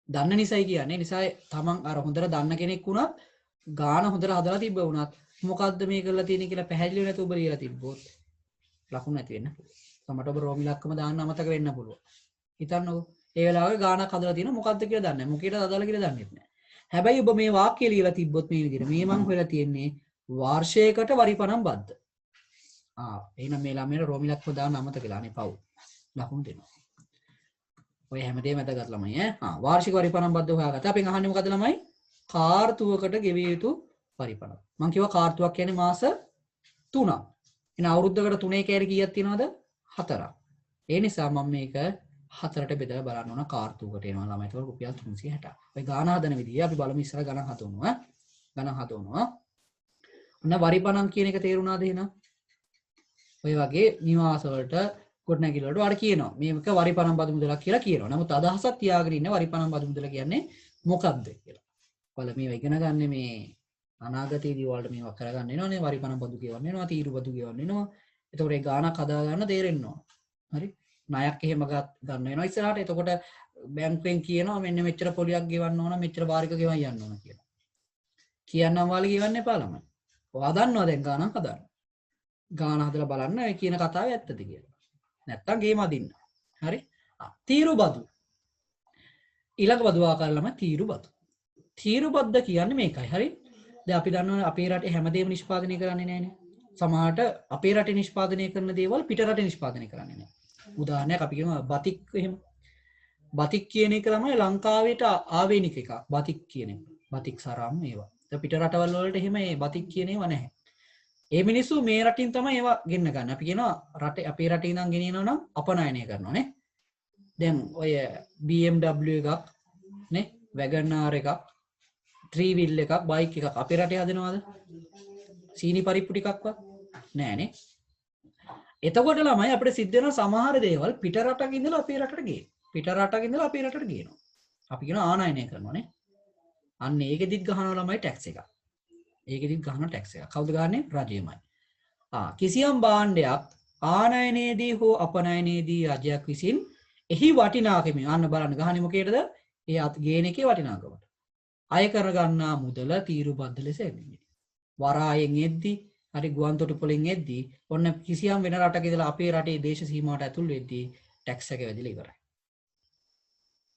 දන්න නිසායි කියන්නේ. නිසා තමන් අර හොඳට දන්න කෙනෙක් වුණත් ගාන හොඳට හදලා තිබ්බ වුණත් මොකද්ද මේ කරලා තියෙන්නේ කියලා පැහැදිලිව නැතුව ඔබ ලියලා තිබ්බොත් ලකුණු නැති වෙන්න පුළුවන්. සමහරට ඔබ රෝමි ලක්කම දාන්න අමතක වෙන්න පුළුවන්. හිතන්නකෝ ඒ වෙලාවේ ගානක් හදලා තියෙනවා මොකද්ද කියලා දන්නේ නැහැ. මොකේද හදලා කියලා දන්නේ නැහැ. හැබැයි ඔබ මේ වාක්‍ය ලියලා තිබ්බොත් මේ විදිහට මේ මං හොයලා තියෙන්නේ වාර්ෂයකට වරිපණම් බද්ද. එහෙනම් මේ ළමයට රෝමි ලක්කම දාන්න අමතක වෙලා නේ පව්. ලකුණු දෙනවා. ඔය හැමදේම වැදගත් ළමයි ඈ. වාර්ෂික වරිපණම් බද්ද හොයාගත්තා. අපෙන් අහන්නේ මොකද ළමයි? කාර්තුවකට ගෙවිය යුතු වරිපණම්. මම කිව්වා කාර්තුවක් කියන්නේ මාස 3ක්. එහෙනම් අවුරුද්දකට 3 කෑලි කීයක් තියෙනවද? 4ක්. ඒ නිසා මම මේක 4ට බෙදලා බලන්න ඕන කාර්තුවකට එනවා ළමයි. ඒක රුපියල් 360. ඔය ගාන හදන විදිය අපි බලමු ඉස්සර ගණන් හදනවා. ගණන් හදනවා. ඔන්න වරිපණම් කියන එක තේරුණාද එහෙනම්? ඔය වගේ නිවාස වලට ගොඩනැගිලි වලට වල කියනවා. මේක වරිපණම් බදු මුදලක් කියලා කියනවා. නමුත් අදහසක් තියාගෙන ඉන්න වරිපණම් බදු මුදල කියන්නේ මොකක්ද කියලා. ඔයාලා මේවා ඉගෙන ගන්න මේ අනාගතයේදී ඔයාලට මේවා කරගන්න වෙනවනේ. වරිපණම් බදු ගෙවන්න වෙනවා, තීරු බදු ගෙවන්න වෙනවා. එතකොට ඒ ගාණක් හදා ගන්න තේරෙන්න ඕන. හරි? ණයක් එහෙම ගන්න වෙනවා ඉස්සරහට. එතකොට බැංකුවෙන් කියනවා මෙන්න මෙච්චර පොලියක් ගෙවන්න ඕන, මෙච්චර වාරික ගෙවන්න යන්න ඕන කියලා. කියන්නම් වාලේ ගෙවන්න එපා ළමයි. ඔයා දන්නවා දැන් ගාණක් හදාන්න. ගාන හදලා බලන්න ඒ කියන කතාව ඇත්තද කියලා. නැත්තම් ගේම අදින්න. හරි? තීරු බදු. ඊළඟ බදු ආකාරලම තීරු බදු. තීරු බද්ද කියන්නේ මේකයි. හරි? දැන් අපි දන්නවා අපේ රටේ හැමදේම නිෂ්පාදනය කරන්නේ නැහැනේ. සමහරට අපේ රටේ නිෂ්පාදනය කරන දේවල් පිට රටේ නිෂ්පාදනය කරන්නේ නැහැ. උදාහරණයක් අපි කියනවා බතික් එහෙම. බතික් කියන එක තමයි ලංකාවට ආවේනික එකක්. බතික් කියන එක. බතික් සරම් ඒවා. දැන් පිට රටවල් වලට එහෙම මේ බතික් කියන ඒවා නැහැ. ඒ මිනිස්සු මේ රටින් තමයි ඒවා ගෙන්න ගන්න. අපි කියනවා රටේ අපේ රටේ ඉඳන් ගෙනියනවා නම් අපනයනය කරනවා නේ. දැන් ඔය BMW එකක් නේ, WagonR එකක්, 3 wheel එකක්, බයික් එකක් අපේ රටේ හදනවද? සීනි පරිප්පු ටිකක්වත් නෑ නේ. එතකොට ළමයි අපිට සිද්ධ වෙන සමහර දේවල් පිට රටක ඉඳලා අපේ රටට ගේන. පිට රටක ඉඳලා අපේ රටට ගේනවා. අපි කියනවා ආනයනය කරනවා නේ. අන්න ඒකෙදිත් ගහනවා ළමයි ටැක්ස් එකක්. ඒකෙදිත් ගහන ටැක්ස් එක. කවුද ගහන්නේ? රජයමයි. කිසියම් භාණ්ඩයක් ආනයනයේදී හෝ අපනයනයේදී රජයක් විසින් එහි වටිනාකම අන්න බලන්න ගහන්නේ මොකේද? ඒ ගේන එකේ වටිනාකමට. අය කරගන්නා මුදල තීරු බද්ද ලෙස එන්නේ. වරායෙන් එද්දි, හරි ගුවන්තොටුපොළින් එද්දි ඔන්න කිසියම් වෙන රටක ඉඳලා අපේ රටේ දේශ සීමාවට ඇතුල් වෙද්දී ටැක්ස් එක වැදිලා ඉවරයි.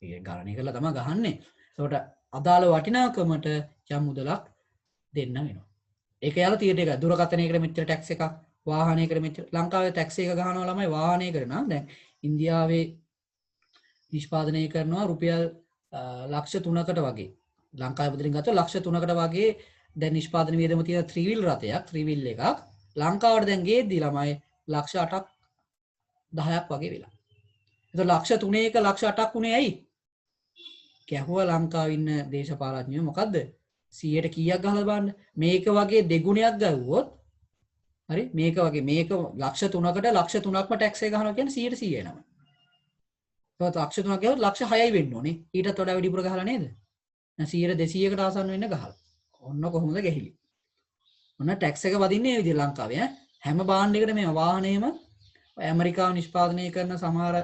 ඒක ගණනය කරලා තමයි ගහන්නේ. ඒකට අදාළ වටිනාකමට යම් මුදලක් දෙන්න වෙනවා. ඒක යාලා තීරණය කරලා දුරකථනයකට මෙච්චර ටැක්ස් එකක්, වාහනයකට මෙච්චර. ලංකාවේ ටැක්ස් එක ගහනවා ළමයි වාහනයකට නම් දැන් ඉන්දියාවේ නිෂ්පාදනය කරනවා රුපියල් ලක්ෂ 3කට වගේ. ලංකාවේ මුදලින් ගත්තොත් ලක්ෂ 3කට වගේ දැන් නිෂ්පාදන වියදම තියෙන 3 wheel රථයක්, 3 wheel එකක් ලංකාවට දැන් ගේද්දි ළමයි ලක්ෂ 8ක් 10ක් වගේ වෙලා. ඒතකොට ලක්ෂ 3ක ලක්ෂ 8ක් උනේ ඇයි? ගැහුවා ලංකාවේ ඉන්න දේශපාලඥයෝ මොකද්ද? 100ට කීයක් ගහලා බලන්න. මේක වගේ දෙගුණයක් ගවුවොත් හරි මේක වගේ මේක ලක්ෂ 3කට ලක්ෂ 3ක්ම ටැක්ස් එක ගහනවා කියන්නේ 100ට 100 එනවා. ඒත් ලක්ෂ 3ක් ගියොත් ලක්ෂ 6යි වෙන්න ඕනේ. ඊටත් වඩා වැඩිපුර ගහලා නේද? දැන් 100ට 200කට ආසන්න වෙන්න ගහලා. ඔන්න කොහොමද ගැහිලි. ඔන්න ටැක්ස් එක වදින්නේ මේ විදිහ ලංකාවේ හැම භාණ්ඩයකටම මේ වාහනේම ඇමරිකාව නිෂ්පාදනය කරන සමහර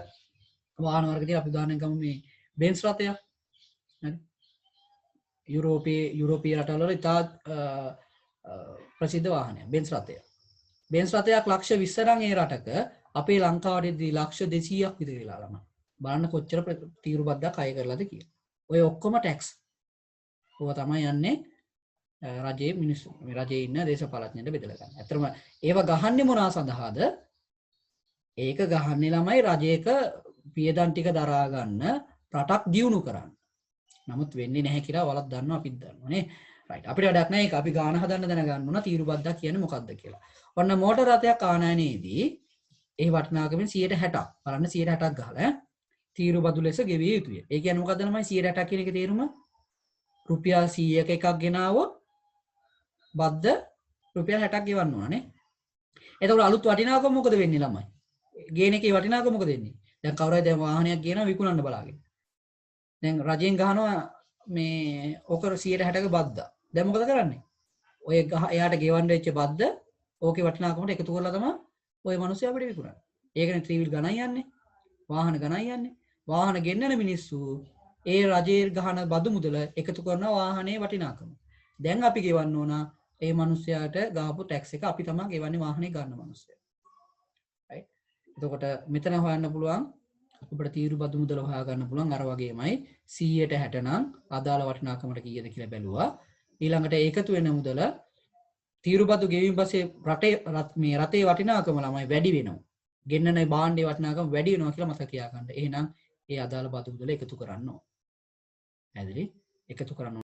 වාහන වර්ගදී අපි උදාහරණයක් ගමු මේ බෙන්ස් රථයක්. හරි යුරෝපීය රටවල වල ඉතා ප්‍රසිද්ධ වාහනයක් බෙන්ස් රථය. බෙන්ස් රථයක් ලක්ෂ 20 නම් ඒ රටක අපේ ලංකාවේදී ලක්ෂ 200ක් විතර වෙලා ළමයි. බලන්න කොච්චර තීරු බද්දක් අය කරලාද කියලා. ඔය ඔක්කොම ටැක්ස්. ඕවා තමයි යන්නේ රජයේ මිනිස්සු රජයේ ඉන්න දේශපාලඥයන්ට බෙදලා ගන්න. ඇත්තටම ඒව ගහන්නේ මොනවා සඳහාද? ඒක ගහන්නේ ළමයි රජයක පියදම් ටික දරා ගන්න රටක් දියුණු කරන්න. නමුත් වෙන්නේ නැහැ කියලා වලක් දන්නවා අපිත් දන්නවා නේ. රයිට්. අපිට වැඩක් නැහැ ඒක. අපි ගාන හදන්න දැනගන්න ඕන තීරු බද්දක් කියන්නේ මොකක්ද කියලා. ඔන්න මෝටර රථයක් ආනයනයේදී ඒ වටිනාකමෙන් 160ක් බලන්න 160ක් ගහලා තීරු බදු ලෙස ගෙවිය යුතුය. ඒ කියන්නේ මොකද්ද ළමයි 160ක් කියන එකේ තේරුම? රුපියල් 100ක එකක් ගෙනාවොත් බද්ද රුපියල් 60ක් ගෙවන්න ඕන නේ. එතකොට අලුත් වටිනාකම මොකද වෙන්නේ ළමයි? ගේන එකේ වටිනාකම මොකද වෙන්නේ? දැන් කවුරුහරි දැන් වාහනයක් ගේනවා විකුණන්න බලාගෙන. දැන් රජෙන් ගහනවා මේ ඔක 160ක බද්ද. දැන් මොකද කරන්නේ? ඔය එයාට ගෙවන්න වෙච්ච බද්ද ඕකේ වටිනාකමට එකතු කරලා තමයි ඔය මිනිස්සු අපිට විකුණන්නේ. ඒකනේ 3 wheel ගණන් යන්නේ. වාහන ගණන් යන්නේ. වාහන ගෙන්නන මිනිස්සු ඒ රජයේ ගහන බදු මුදල එකතු කරන වාහනේ වටිනාකම. දැන් අපි ගෙවන්න ඕන ඒ මිනිස්සයාට ගාපු ටැක්ස් එක අපි තමයි ගෙවන්නේ වාහනේ ගන්න මිනිස්සයා. right? එතකොට මෙතන හොයන්න පුළුවන් අපිට තීරු බදු මුදල හොයා ගන්න පුළුවන් අර වගේමයි 100ට 60 නම් අදාළ වටිනාකමට කීයද කියලා බැලුවා. ඊළඟට ඒකතු වෙන මුදල තීරු බදු ගෙවීම පස්සේ මේ රටේ වටිනාකම ළමයි වැඩි වෙනවා. ගෙන්නන භාණ්ඩේ වටිනාකම වැඩි වෙනවා කියලා මතක තියාගන්න. එහෙනම් ඒ අදාළ බදු මුදල එකතු කරන්න ඕන. පැහැදිලි? එකතු කරන්න